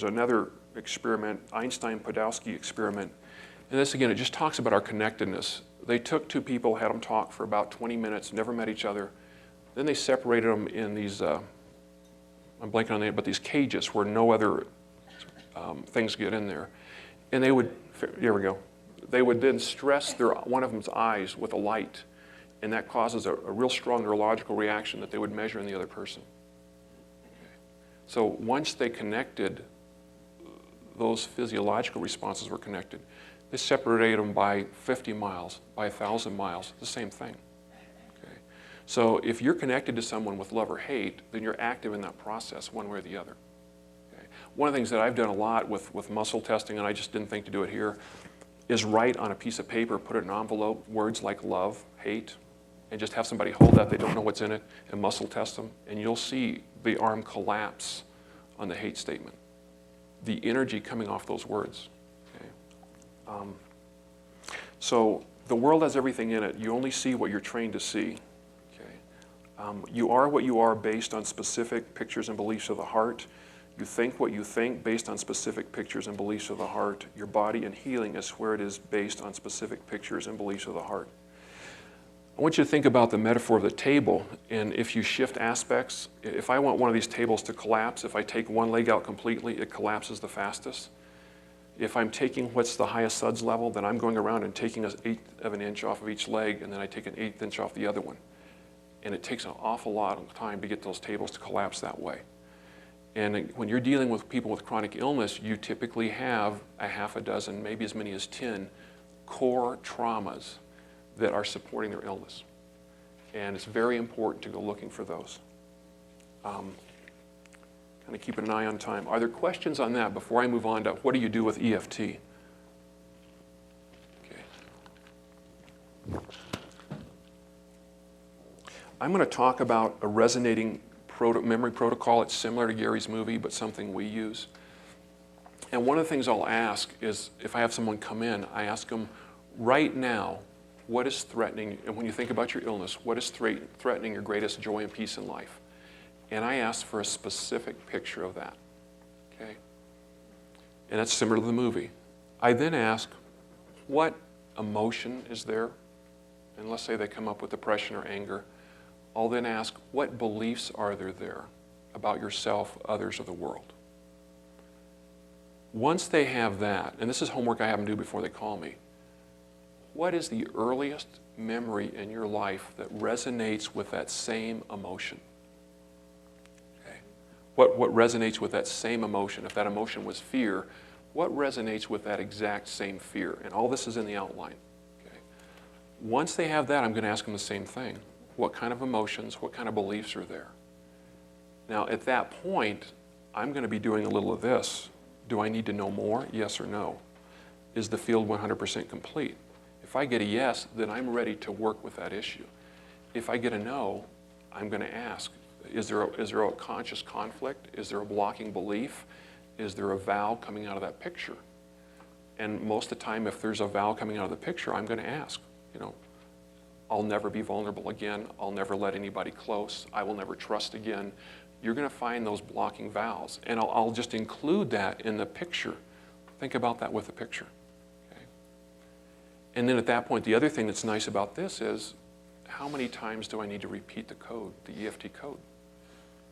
another experiment, Einstein-Podolsky experiment, and this again, it just talks about our connectedness. They took two people, had them talk for about 20 minutes, never met each other. Then they separated them in these, I'm blanking on the name, but these cages where no other things get in there. And they would, here we go. They would then stress one of them's eyes with a light, and that causes a real strong neurological reaction that they would measure in the other person. Okay. So once they connected, those physiological responses were connected. They separated them by 50 miles, by 1,000 miles, the same thing. Okay. So if you're connected to someone with love or hate, then you're active in that process one way or the other. Okay. One of the things that I've done a lot with muscle testing, and I just didn't think to do it here, is write on a piece of paper, put it in an envelope, words like love, hate, and just have somebody hold that, they don't know what's in it, and muscle test them, and you'll see the arm collapse on the hate statement. The energy coming off those words. Okay? So the world has everything in it. You only see what you're trained to see. Okay? You are what you are based on specific pictures and beliefs of the heart. You think what you think based on specific pictures and beliefs of the heart. Your body and healing is where it is based on specific pictures and beliefs of the heart. I want you to think about the metaphor of the table, and if you shift aspects, if I want one of these tables to collapse, if I take one leg out completely, it collapses the fastest. If I'm taking what's the highest suds level, then I'm going around and taking an 1/8 of an inch off of each leg, and then I take an 1/8 inch off the other one. And it takes an awful lot of time to get those tables to collapse that way. And when you're dealing with people with chronic illness, you typically have a half a dozen, maybe as many as 10 core traumas that are supporting their illness. And it's very important to go looking for those. Kind of keeping an eye on time. Are there questions on that before I move on to what do you do with EFT? Okay. I'm going to talk about a resonating memory protocol. It's similar to Gary's movie, but something we use. And one of the things I'll ask is, if I have someone come in, I ask them, right now, what is threatening, and when you think about your illness, what is threatening your greatest joy and peace in life? And I ask for a specific picture of that, okay? And that's similar to the movie. I then ask, what emotion is there? And let's say they come up with depression or anger. I'll then ask, what beliefs are there about yourself, others, or the world? Once they have that, and this is homework I have them do before they call me, what is the earliest memory in your life that resonates with that same emotion? Okay. What resonates with that same emotion? If that emotion was fear, what resonates with that exact same fear? And all this is in the outline. Okay. Once they have that, I'm going to ask them the same thing. What kind of emotions, what kind of beliefs are there? Now, at that point, I'm going to be doing a little of this. Do I need to know more? Yes or no? Is the field 100% complete? If I get a yes, then I'm ready to work with that issue. If I get a no, I'm going to ask, is there a conscious conflict? Is there a blocking belief? Is there a vow coming out of that picture? And most of the time, if there's a vow coming out of the picture, I'm going to ask, I'll never be vulnerable again. I'll never let anybody close. I will never trust again. You're going to find those blocking vows. And I'll just include that in the picture. Think about that with the picture. Okay? And then at that point, the other thing that's nice about this is, how many times do I need to repeat the code, the EFT code?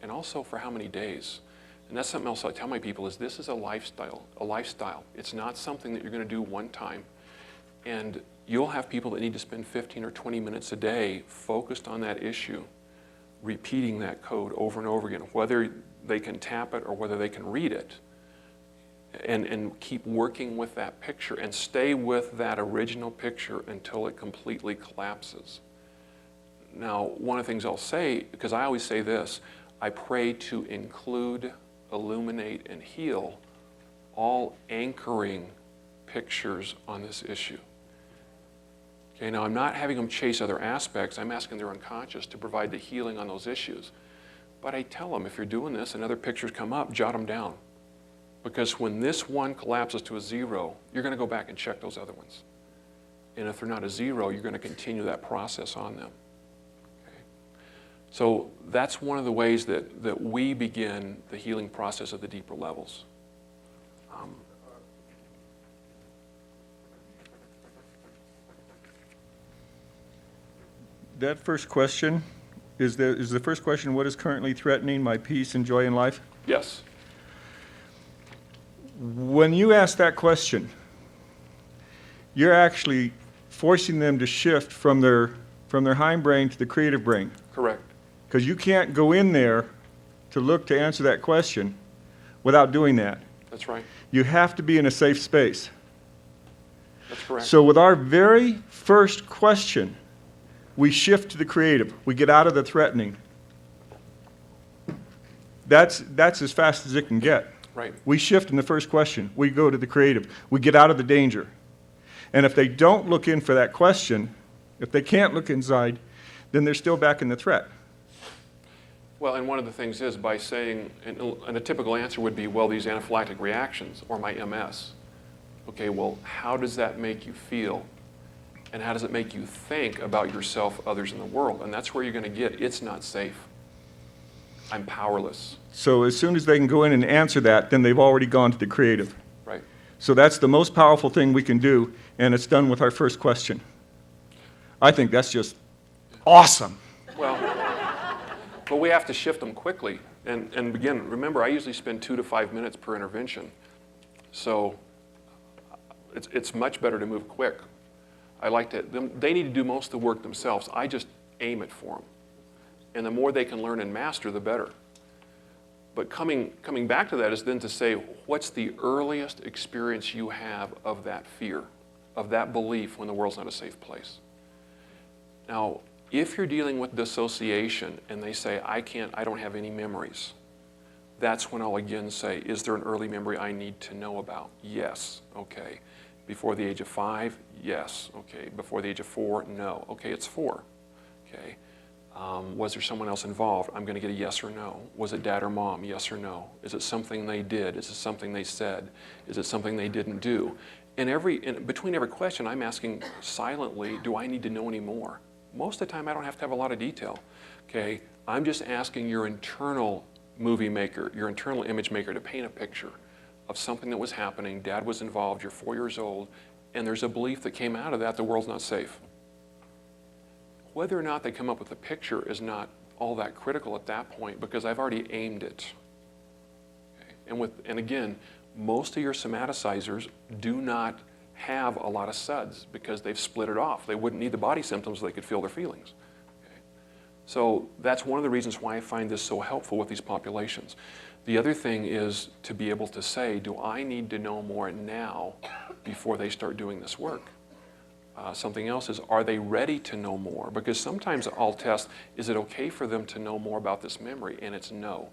And also for how many days? And that's something else I tell my people is this is a lifestyle. It's not something that you're going to do one time. And you'll have people that need to spend 15 or 20 minutes a day focused on that issue, repeating that code over and over again, whether they can tap it or whether they can read it, and keep working with that picture and stay with that original picture until it completely collapses. Now, one of the things I'll say, because I always say this, I pray to include, illuminate, and heal all anchoring pictures on this issue. Okay, now I'm not having them chase other aspects. I'm asking their unconscious to provide the healing on those issues. But I tell them, if you're doing this and other pictures come up, jot them down. Because when this one collapses to a 0, you're going to go back and check those other ones. And if they're not a 0, you're going to continue that process on them. Okay? So that's one of the ways that we begin the healing process at the deeper levels. That first question, is the first question, what is currently threatening my peace and joy in life? Yes. When you ask that question, you're actually forcing them to shift from their hindbrain to the creative brain. Correct. Because you can't go in there to look to answer that question without doing that. That's right. You have to be in a safe space. That's correct. So with our very first question, we shift to the creative. We get out of the threatening. That's as fast as it can get. Right. We shift in the first question. We go to the creative. We get out of the danger. And if they don't look in for that question, if they can't look inside, then they're still back in the threat. Well, and one of the things is by saying, and a typical answer would be, well, these anaphylactic reactions or my MS. Okay, well, how does that make you feel? And how does it make you think about yourself, others, in the world? And that's where you're going to get, it's not safe. I'm powerless. So as soon as they can go in and answer that, then they've already gone to the creative. Right. So that's the most powerful thing we can do, and it's done with our first question. I think that's just awesome. Well, but we have to shift them quickly. And again, remember, I usually spend 2 to 5 minutes per intervention. So it's much better to move quick. I like to, they need to do most of the work themselves. I just aim it for them. And the more they can learn and master, the better. But coming back to that is then to say, what's the earliest experience you have of that fear, of that belief when the world's not a safe place? Now, if you're dealing with dissociation and they say, I don't have any memories, that's when I'll again say, is there an early memory I need to know about? Yes. Okay. Before the age of 5? Yes. Okay. Before the age of 4? No. Okay, it's 4. Okay. Was there someone else involved? I'm going to get a yes or no. Was it dad or mom? Yes or no. Is it something they did? Is it something they said? Is it something they didn't do? Between every question, I'm asking silently, do I need to know any more? Most of the time, I don't have to have a lot of detail. Okay. I'm just asking your internal movie maker, your internal image maker to paint a picture of something that was happening. Dad was involved. You're 4 years old. And there's a belief that came out of that the world's not safe. Whether or not they come up with a picture is not all that critical at that point because I've already aimed it. Okay. And again, most of your somaticizers do not have a lot of SUDS because they've split it off. They wouldn't need the body symptoms so they could feel their feelings. Okay. So that's one of the reasons why I find this so helpful with these populations. The other thing is to be able to say, do I need to know more now before they start doing this work? Something else is, are they ready to know more? Because sometimes I'll test, is it okay for them to know more about this memory? And it's no.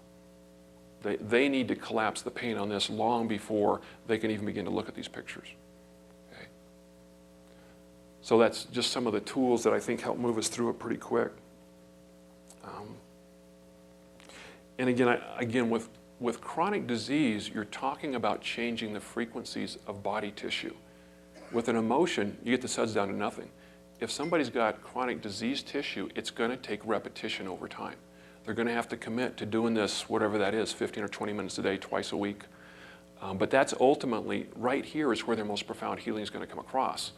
They need to collapse the pain on this long before they can even begin to look at these pictures. Okay. So that's just some of the tools that I think help move us through it pretty quick. And again, with chronic disease, you're talking about changing the frequencies of body tissue. With an emotion, you get the SUDS down to nothing. If somebody's got chronic disease tissue, it's going to take repetition over time. They're going to have to commit to doing this, whatever that is, 15 or 20 minutes a day, twice a week. But that's ultimately, right here is where their most profound healing is going to come across.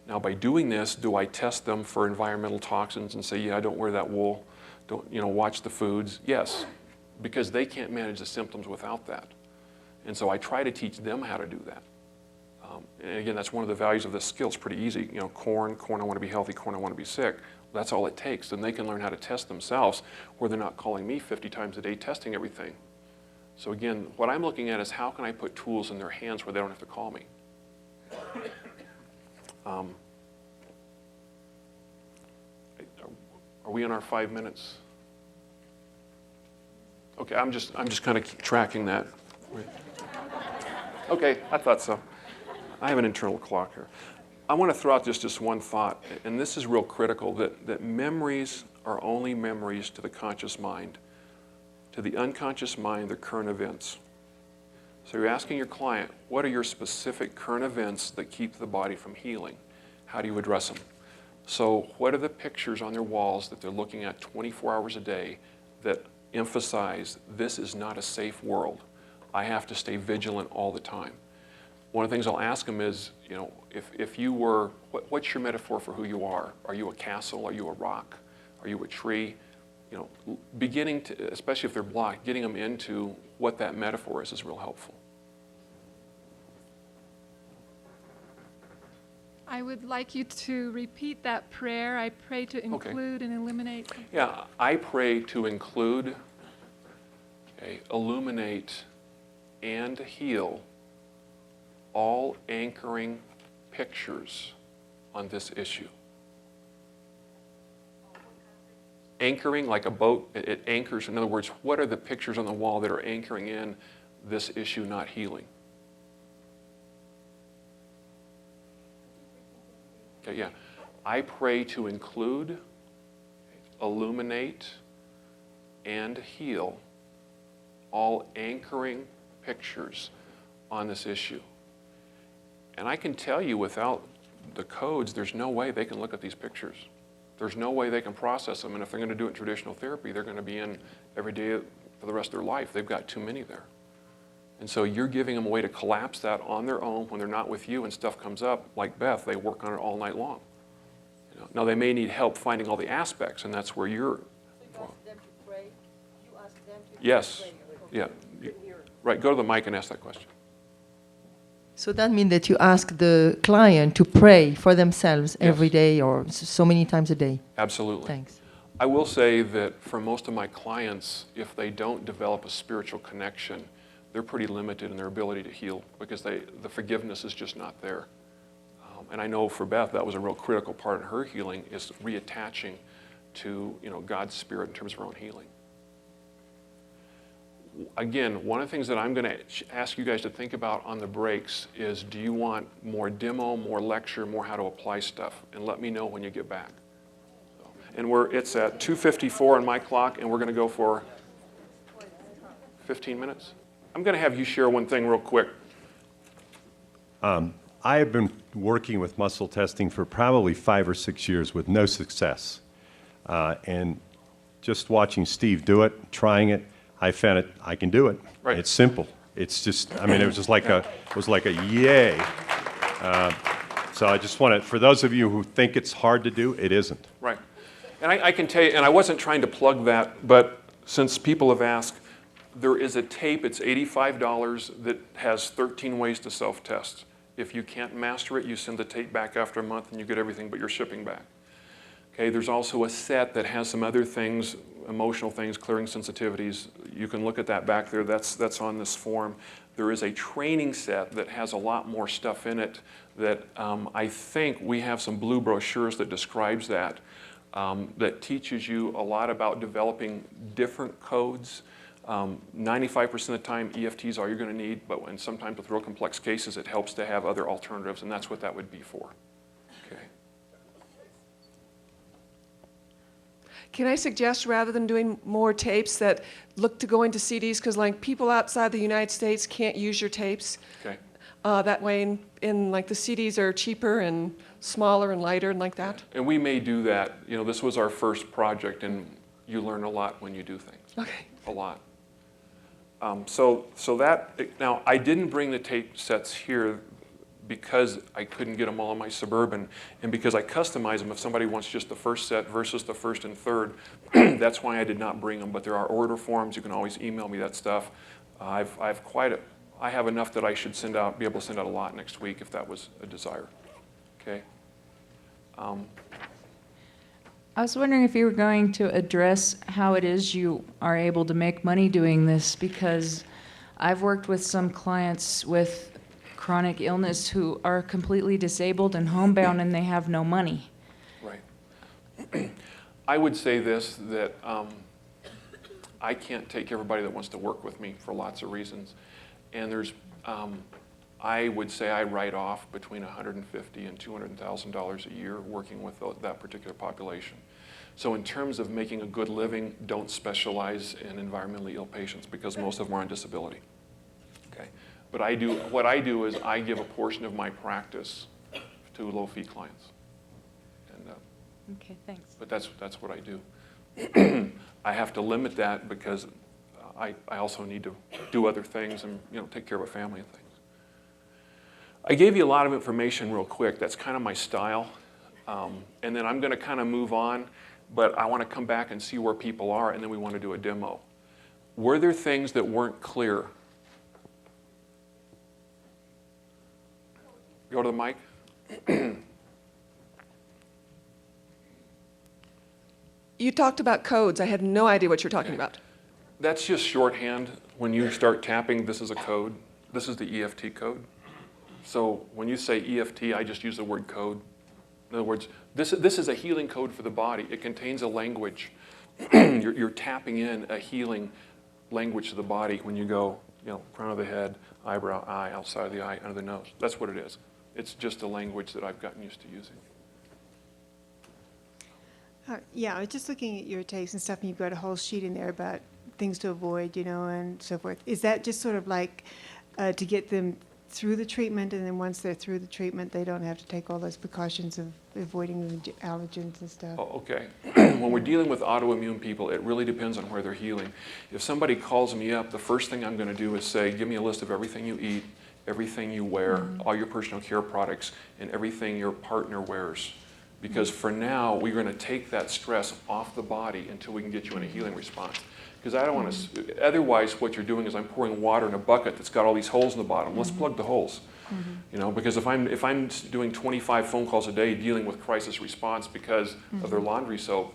Now, by doing this, do I test them for environmental toxins and say, yeah, don't wear that wool, don't, watch the foods? Yes, because they can't manage the symptoms without that. And so I try to teach them how to do that. And again, that's one of the values of this skill. It's pretty easy. Corn, I want to be healthy, corn, I want to be sick. That's all it takes. Then they can learn how to test themselves where they're not calling me 50 times a day testing everything. So again, what I'm looking at is how can I put tools in their hands where they don't have to call me. Are we in our 5 minutes? Okay, I'm just kind of tracking that. Okay, I thought so. I have an internal clock here. I want to throw out just one thought, and this is real critical, that memories are only memories to the conscious mind. To the unconscious mind, they're current events. So you're asking your client, what are your specific current events that keep the body from healing? How do you address them? So what are the pictures on their walls that they're looking at 24 hours a day that emphasize this is not a safe world? I have to stay vigilant all the time. One of the things I'll ask them is, if you were, what's your metaphor for who you are? Are you a castle? Are you a rock? Are you a tree? Beginning to, especially if they're blocked, getting them into what that metaphor is real helpful. I would like you to repeat that prayer. I pray to include and eliminate. Yeah, I pray to include, illuminate, and heal all anchoring pictures on this issue. Anchoring, like a boat, it anchors. In other words, what are the pictures on the wall that are anchoring in this issue not healing? Okay, yeah. I pray to include, illuminate, and heal all anchoring pictures on this issue. And I can tell you without the codes, there's no way they can look at these pictures. There's no way they can process them. And if they're going to do it in traditional therapy, they're going to be in every day for the rest of their life. They've got too many there. And so you're giving them a way to collapse that on their own when they're not with you and stuff comes up. Like Beth, they work on it all night long. Now they may need help finding all the aspects, and that's where you're. So you ask them to pray? You ask them to Yes. pray? Yeah. Right. Go to the mic and ask that question. So that means that you ask the client to pray for themselves every day or so many times a day? Absolutely. Thanks. I will say that for most of my clients, if they don't develop a spiritual connection, they're pretty limited in their ability to heal because the forgiveness is just not there. And I know for Beth, that was a real critical part in her healing is reattaching to God's spirit in terms of her own healing. Again, one of the things that I'm going to ask you guys to think about on the breaks is, do you want more demo, more lecture, more how to apply stuff? And let me know when you get back. And it's at 2:54 on my clock, and we're going to go for 15 minutes. I'm going to have you share one thing real quick. I have been working with muscle testing for probably 5 or 6 years with no success. And just watching Steve do it, trying it, I found it, I can do it. Right. It's simple. It's just, I mean, it was just like a yay. So I just want to, for those of you who think it's hard to do, it isn't. Right. And I can tell you, and I wasn't trying to plug that, but since people have asked, there is a tape, it's $85, that has 13 ways to self-test. If you can't master it, you send the tape back after a month and you get everything but your shipping back. Okay, there's also a set that has some other things, emotional things, clearing sensitivities. You can look at that back there. That's on this form. There is a training set that has a lot more stuff in it that I think we have some blue brochures that describes that, that teaches you a lot about developing different codes. 95% of the time, EFT is all you're going to need, but when sometimes with real complex cases, it helps to have other alternatives, and that's what that would be for. Okay. Can I suggest, rather than doing more tapes, that look to go into CDs, because like people outside the United States can't use your tapes. Okay. That way, in like the CDs are cheaper and smaller and lighter and like that. And we may do that. You know, this was our first project, and you learn a lot when you do things. Okay. A lot. So that, now I didn't bring the tape sets here because I couldn't get them all in my Suburban, and because I customize them if somebody wants just the first set versus the first and third. That's why I did not bring them, but there are order forms. You can always email me that stuff. I have enough that I should be able to send out a lot next week if that was a desire. Okay. I was wondering if you were going to address how it is you are able to make money doing this, because I've worked with some clients with chronic illness who are completely disabled and homebound and they have no money. Right. I would say this, that I can't take everybody that wants to work with me for lots of reasons. And there's, I would say I write off between $150,000 and $200,000 a year working with that particular population. So in terms of making a good living, don't specialize in environmentally ill patients because most of them are on disability. Okay. But what I do is I give a portion of my practice to low-fee clients. And, Okay, thanks. but that's what I do. I have to limit that because I also need to do other things and take care of a family and things. I gave you a lot of information real quick. That's kind of my style. And then I'm going to kind of move on, but I want to come back and see where people are, and then we want to do a demo. Were there things that weren't clear? Go to the mic. You talked about codes. I had no idea what you're talking about. That's just shorthand. When you start tapping, this is a code. This is the EFT code. So when you say EFT, I just use the word code. In other words, this is a healing code for the body. It contains a language. You're tapping in a healing language to the body when you go, crown of the head, eyebrow, eye, outside of the eye, under the nose. That's what it is. It's just a language that I've gotten used to using. Yeah, I was just looking at your tapes and stuff, and you've got a whole sheet in there about things to avoid, and so forth. Is that just sort of like to get them through the treatment, and then once they're through the treatment, they don't have to take all those precautions of avoiding the allergens and stuff? Oh, okay. When we're dealing with autoimmune people, it really depends on where they're healing. If somebody calls me up, the first thing I'm going to do is say, give me a list of everything you eat, everything you wear, all your personal care products, and everything your partner wears. Because for now, we're going to take that stress off the body until we can get you in a healing response. Because I don't want to, otherwise what you're doing is I'm pouring water in a bucket that's got all these holes in the bottom. Let's plug the holes. Because if I'm doing 25 phone calls a day dealing with crisis response because of their laundry soap,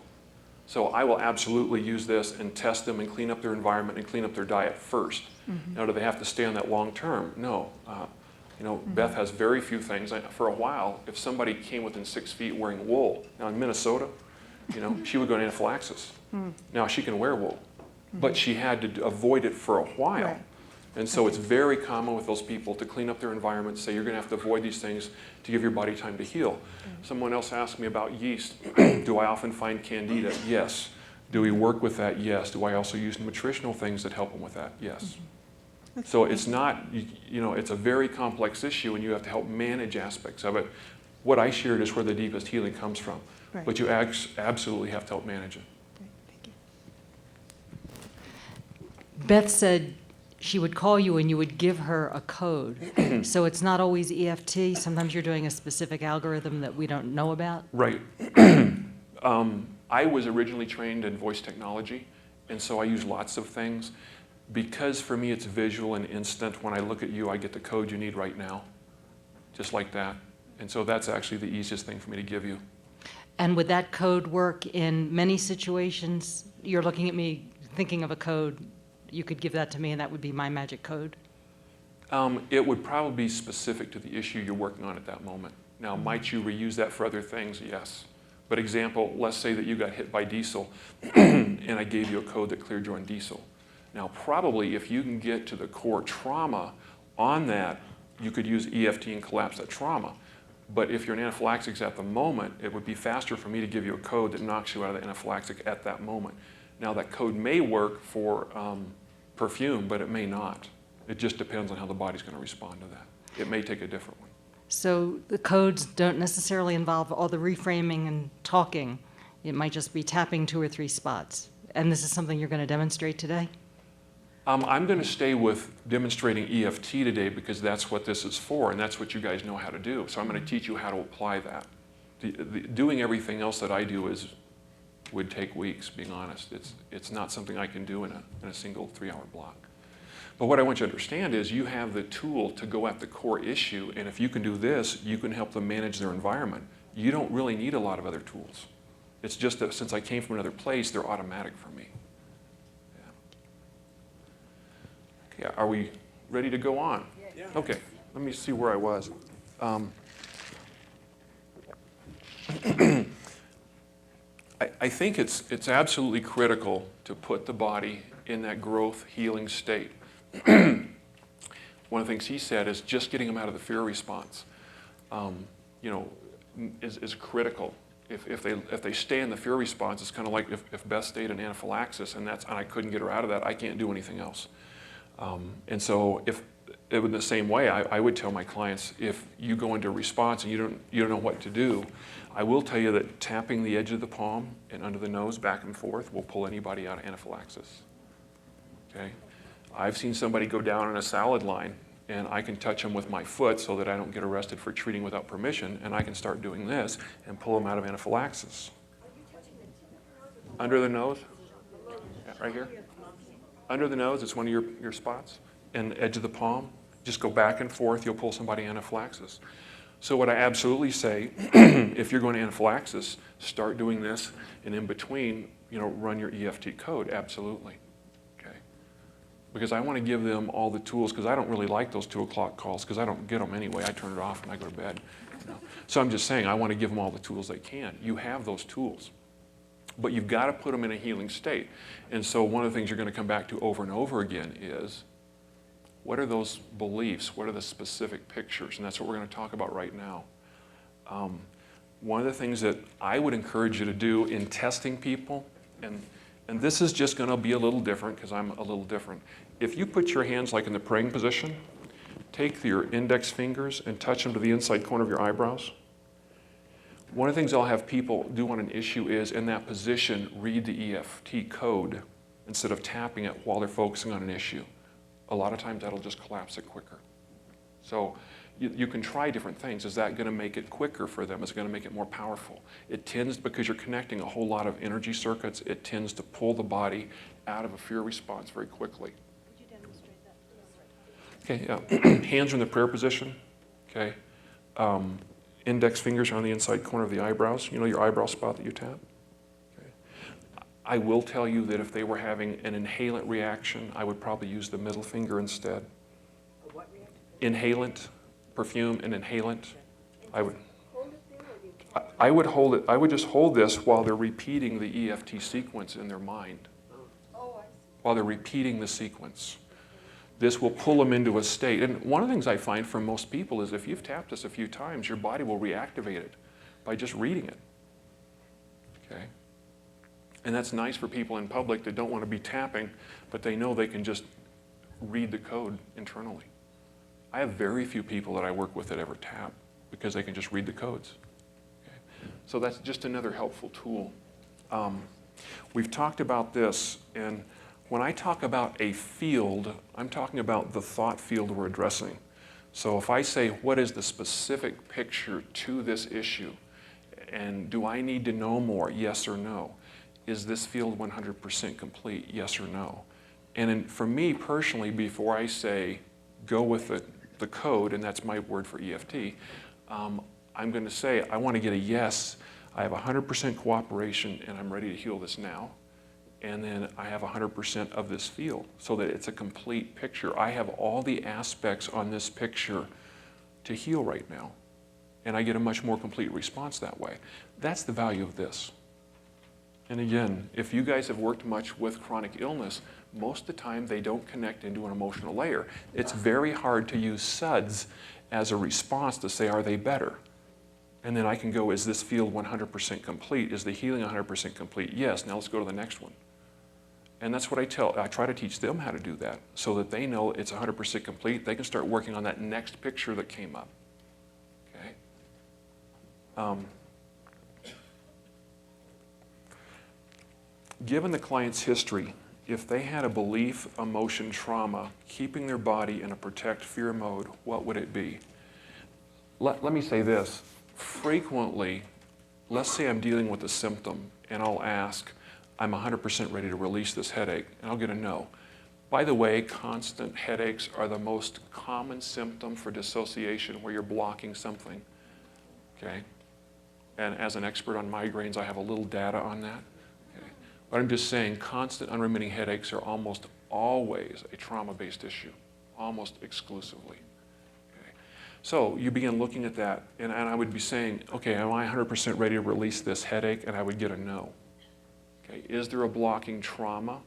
so I will absolutely use this and test them and clean up their environment and clean up their diet first. Now, do they have to stay on that long term? No. Beth has very few things. For a while, if somebody came within 6 feet wearing wool, now in Minnesota, she would go into anaphylaxis. Now she can wear wool. but she had to avoid it for a while. Right. And so it's very common with those people to clean up their environment, say you're going to have to avoid these things to give your body time to heal. Someone else asked me about yeast. Do I often find candida? Yes. Do we work with that? Yes. Do I also use nutritional things that help them with that? Yes. So it's not, you know, it's a very complex issue and you have to help manage aspects of it. What I shared is where the deepest healing comes from. Right. But you absolutely have to help manage it. Thank you. Beth said she would call you and you would give her a code. So it's not always EFT. Sometimes you're doing a specific algorithm that we don't know about. Right. I was originally trained in voice technology, and so I use lots of things. Because for me it's visual and instant, when I look at you, I get the code you need right now, just like that. And so that's actually the easiest thing for me to give you. And would that code work in many situations? You're looking at me thinking of a code. You could give that to me and that would be my magic code? It would probably be specific to the issue you're working on at that moment. Now, might you reuse that for other things? Yes. But example, let's say that you got hit by diesel and I gave you a code that cleared you on diesel. Now, probably if you can get to the core trauma on that, you could use EFT and collapse that trauma. But if you're in anaphylaxis at the moment, it would be faster for me to give you a code that knocks you out of the anaphylactic at that moment. Now, that code may work for perfume, but it may not. It just depends on how the body's going to respond to that. It may take a different one. So the codes don't necessarily involve all the reframing and talking. It might just be tapping 2 or 3 spots. And this is something you're going to demonstrate today? I'm going to stay with demonstrating EFT today because that's what this is for, and that's what you guys know how to do. So I'm going to teach you how to apply that. Doing everything else that I do would take weeks, being honest. It's not something I can do in a single 3-hour block. But what I want you to understand is you have the tool to go at the core issue, and if you can do this, you can help them manage their environment. You don't really need a lot of other tools. It's just that since I came from another place, they're automatic for me. Yeah, are we ready to go on? Yeah. Okay, let me see where I was. I think it's absolutely critical to put the body in that growth healing state. One of the things he said is just getting them out of the fear response, is critical. If they stay in the fear response, it's kind of like if Beth stayed in anaphylaxis and I couldn't get her out of that, I can't do anything else. And so if it was the same way, I would tell my clients, if you go into a response and you don't know what to do, I will tell you that tapping the edge of the palm and under the nose back and forth will pull anybody out of anaphylaxis. Okay? I've seen somebody go down on a salad line and I can touch them with my foot so that I don't get arrested for treating without permission, and I can start doing this and pull them out of anaphylaxis. Under the nose? Yeah, right here? Under the nose, it's one of your spots, and edge of the palm. Just go back and forth, you'll pull somebody anaphylaxis. So what I absolutely say, if you're going to anaphylaxis, start doing this, and in between, run your EFT code, absolutely. Okay? Because I want to give them all the tools, because I don't really like those 2 o'clock calls, because I don't get them anyway. I turn it off and I go to bed. So I'm just saying, I want to give them all the tools they can. You have those tools. But you've got to put them in a healing state. And so one of the things you're going to come back to over and over again is, what are those beliefs? What are the specific pictures? And that's what we're going to talk about right now. One of the things that I would encourage you to do in testing people, and this is just going to be a little different because I'm a little different. If you put your hands like in the praying position, take your index fingers and touch them to the inside corner of your eyebrows. One of the things I'll have people do on an issue is, in that position, read the EFT code instead of tapping it while they're focusing on an issue. A lot of times that'll just collapse it quicker. So you can try different things. Is that going to make it quicker for them? Is it going to make it more powerful? It tends, because you're connecting a whole lot of energy circuits, it tends to pull the body out of a fear response very quickly. Could you demonstrate that? Okay, yeah. Hands are in the prayer position. Okay. Index fingers are on the inside corner of the eyebrows. You know your eyebrow spot that you tap? Okay. I will tell you that if they were having an inhalant reaction, I would probably use the middle finger instead. A what reaction? Inhalant, perfume and inhalant. I would hold it. I would just hold this while they're repeating the EFT sequence in their mind. while they're repeating the sequence. This will pull them into a state. And one of the things I find for most people is if you've tapped this a few times, your body will reactivate it by just reading it. Okay? And that's nice for people in public that don't want to be tapping, but they know they can just read the code internally. I have very few people that I work with that ever tap because they can just read the codes. Okay? So that's just another helpful tool. We've talked about this, and when I talk about a field, I'm talking about the thought field we're addressing. So if I say, what is the specific picture to this issue? And do I need to know more? Yes or no? Is this field 100% complete? Yes or no? And for me personally, before I say, go with the code, and that's my word for EFT, I'm going to say, I want to get a yes. I have 100% cooperation, and I'm ready to heal this now. And then I have 100% of this field so that it's a complete picture. I have all the aspects on this picture to heal right now. And I get a much more complete response that way. That's the value of this. And again, if you guys have worked much with chronic illness, most of the time they don't connect into an emotional layer. It's very hard to use SUDS as a response to say, are they better? And then I can go, is this field 100% complete? Is the healing 100% complete? Yes, now let's go to the next one. And that's what I try to teach them how to do that so that they know it's 100% complete. They can start working on that next picture that came up. Okay? Given the client's history, if they had a belief, emotion, trauma, keeping their body in a protect fear mode, what would it be? Let me say this. Frequently, let's say I'm dealing with a symptom and I'll ask, I'm 100% ready to release this headache, and I'll get a no. By the way, constant headaches are the most common symptom for dissociation where you're blocking something, okay? And as an expert on migraines, I have a little data on that. Okay? But I'm just saying constant unremitting headaches are almost always a trauma-based issue, almost exclusively. Okay? So you begin looking at that, and I would be saying, okay, am I 100% ready to release this headache? And I would get a no. Okay, is there a blocking trauma?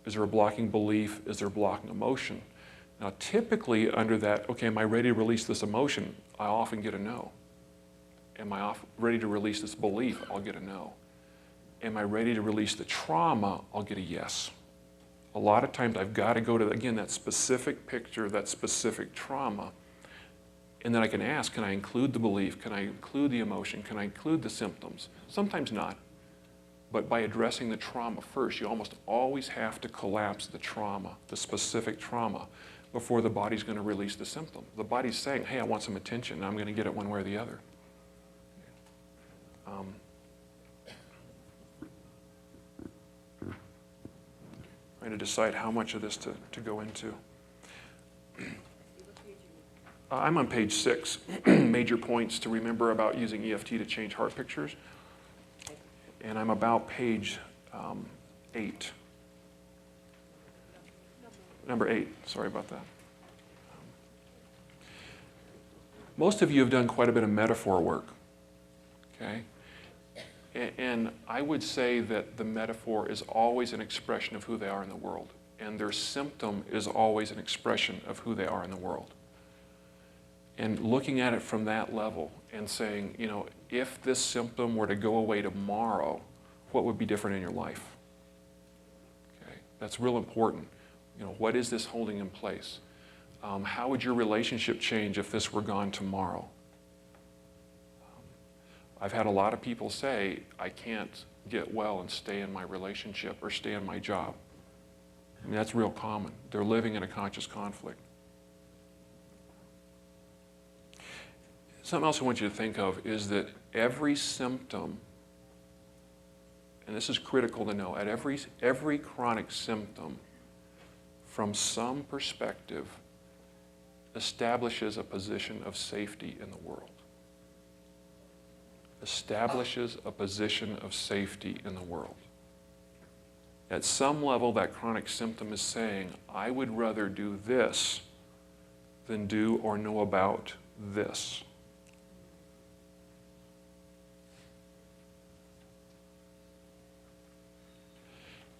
Is there a blocking belief? Is there a blocking emotion? Now, typically under that, okay, am I ready to release this emotion? I often get a no. Am I ready to release this belief? I'll get a no. Am I ready to release the trauma? I'll get a yes. A lot of times I've got to go to, again, that specific picture, that specific trauma, and then I can ask, can I include the belief? Can I include the emotion? Can I include the symptoms? Sometimes not. But by addressing the trauma first, you almost always have to collapse the trauma, the specific trauma, before the body's going to release the symptom. The body's saying, hey, I want some attention, and I'm going to get it one way or the other. Trying to decide how much of this to go into. I'm on page 6, major points to remember about using EFT to change heart pictures. And I'm about page 8. Number 8, sorry about that. Most of you have done quite a bit of metaphor work, okay? And I would say that the metaphor is always an expression of who they are in the world. And their symptom is always an expression of who they are in the world. And looking at it from that level and saying, you know, if this symptom were to go away tomorrow, what would be different in your life? Okay, that's real important. You know, what is this holding in place? How would your relationship change if this were gone tomorrow? I've had a lot of people say, I can't get well and stay in my relationship or stay in my job. I mean, that's real common. They're living in a conscious conflict. Something else I want you to think of is that every symptom, and this is critical to know, at every chronic symptom, from some perspective, establishes a position of safety in the world. Establishes a position of safety in the world. At some level, that chronic symptom is saying, I would rather do this than do or know about this.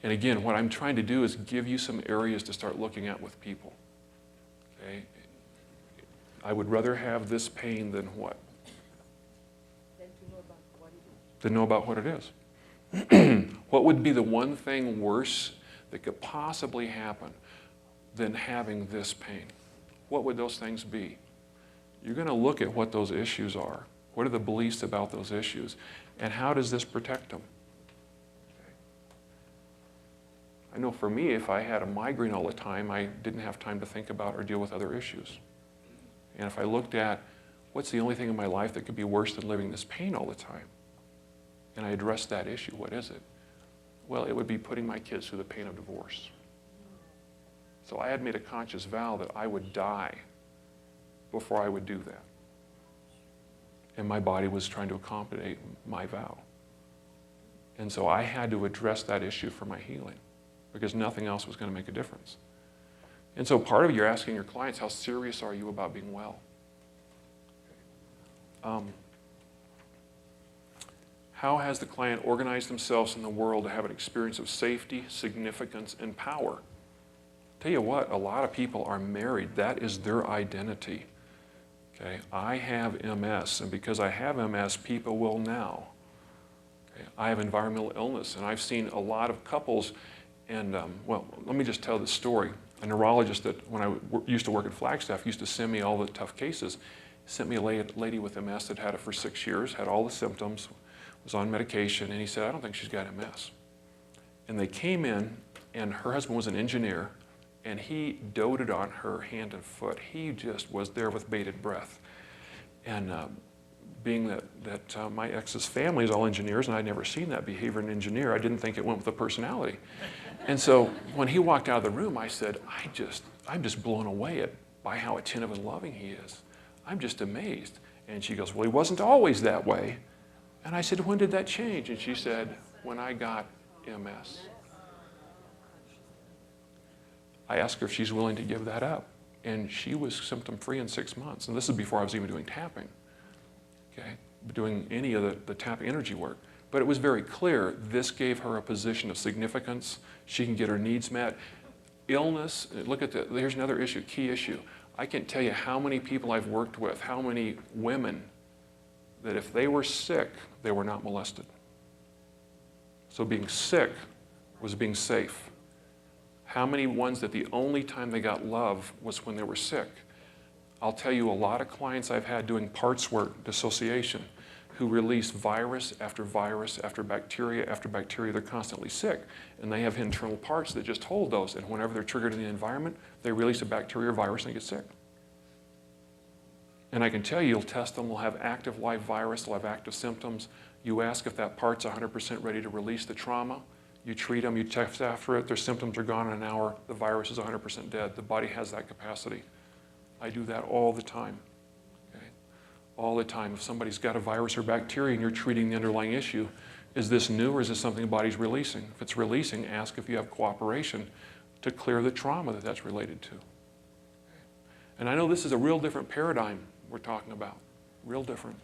And again, what I'm trying to do is give you some areas to start looking at with people. Okay? I would rather have this pain than what? Than know about what it is. What would be the one thing worse that could possibly happen than having this pain? What would those things be? You're going to look at what those issues are. What are the beliefs about those issues? And how does this protect them? Okay. I know for me, if I had a migraine all the time, I didn't have time to think about or deal with other issues. And if I looked at what's the only thing in my life that could be worse than living this pain all the time, and I addressed that issue, what is it? Well, it would be putting my kids through the pain of divorce. So I had made a conscious vow that I would die before I would do that. And my body was trying to accommodate my vow. And so I had to address that issue for my healing because nothing else was going to make a difference. And so part of it, you're asking your clients, how serious are you about being well? How has the client organized themselves in the world to have an experience of safety, significance, and power? Tell you what, a lot of people are married. That is their identity. Okay, I have MS, and because I have MS, people will now. Okay, I have environmental illness, and I've seen a lot of couples, and well, let me just tell the story. A neurologist that, when I used to work at Flagstaff, used to send me all the tough cases, sent me a lady with MS that had it for 6 years, had all the symptoms, was on medication, and he said, I don't think she's got MS. And they came in, and her husband was an engineer, and he doted on her hand and foot. He just was there with bated breath. And being that my ex's family is all engineers, and I'd never seen that behavior in an engineer, I didn't think it went with the personality. And so when he walked out of the room, I said, I'm just blown away by how attentive and loving he is. I'm just amazed. And she goes, well, he wasn't always that way. And I said, when did that change? And she said, when I got MS. I asked her if she's willing to give that up. And she was symptom-free in 6 months. And this is before I was even doing tapping, okay, doing any of the tap energy work. But it was very clear this gave her a position of significance. She can get her needs met. Illness, look at that. Here's another issue, key issue. I can't tell you how many people I've worked with, how many women, that if they were sick, they were not molested. So being sick was being safe. How many ones that the only time they got love was when they were sick? I'll tell you, a lot of clients I've had doing parts work, dissociation, who release virus after bacteria after bacteria. They're constantly sick, and they have internal parts that just hold those, and whenever they're triggered in the environment, they release a bacteria or virus and they get sick. And I can tell you, you'll test them, they'll have active live virus, they'll have active symptoms. You ask if that part's 100% ready to release the trauma. You treat them, you test after it, their symptoms are gone in an hour, the virus is 100% dead. The body has that capacity. I do that all the time. Okay? All the time. If somebody's got a virus or bacteria and you're treating the underlying issue, is this new or is this something the body's releasing? If it's releasing, ask if you have cooperation to clear the trauma that that's related to. Okay? And I know this is a real different paradigm we're talking about, real different.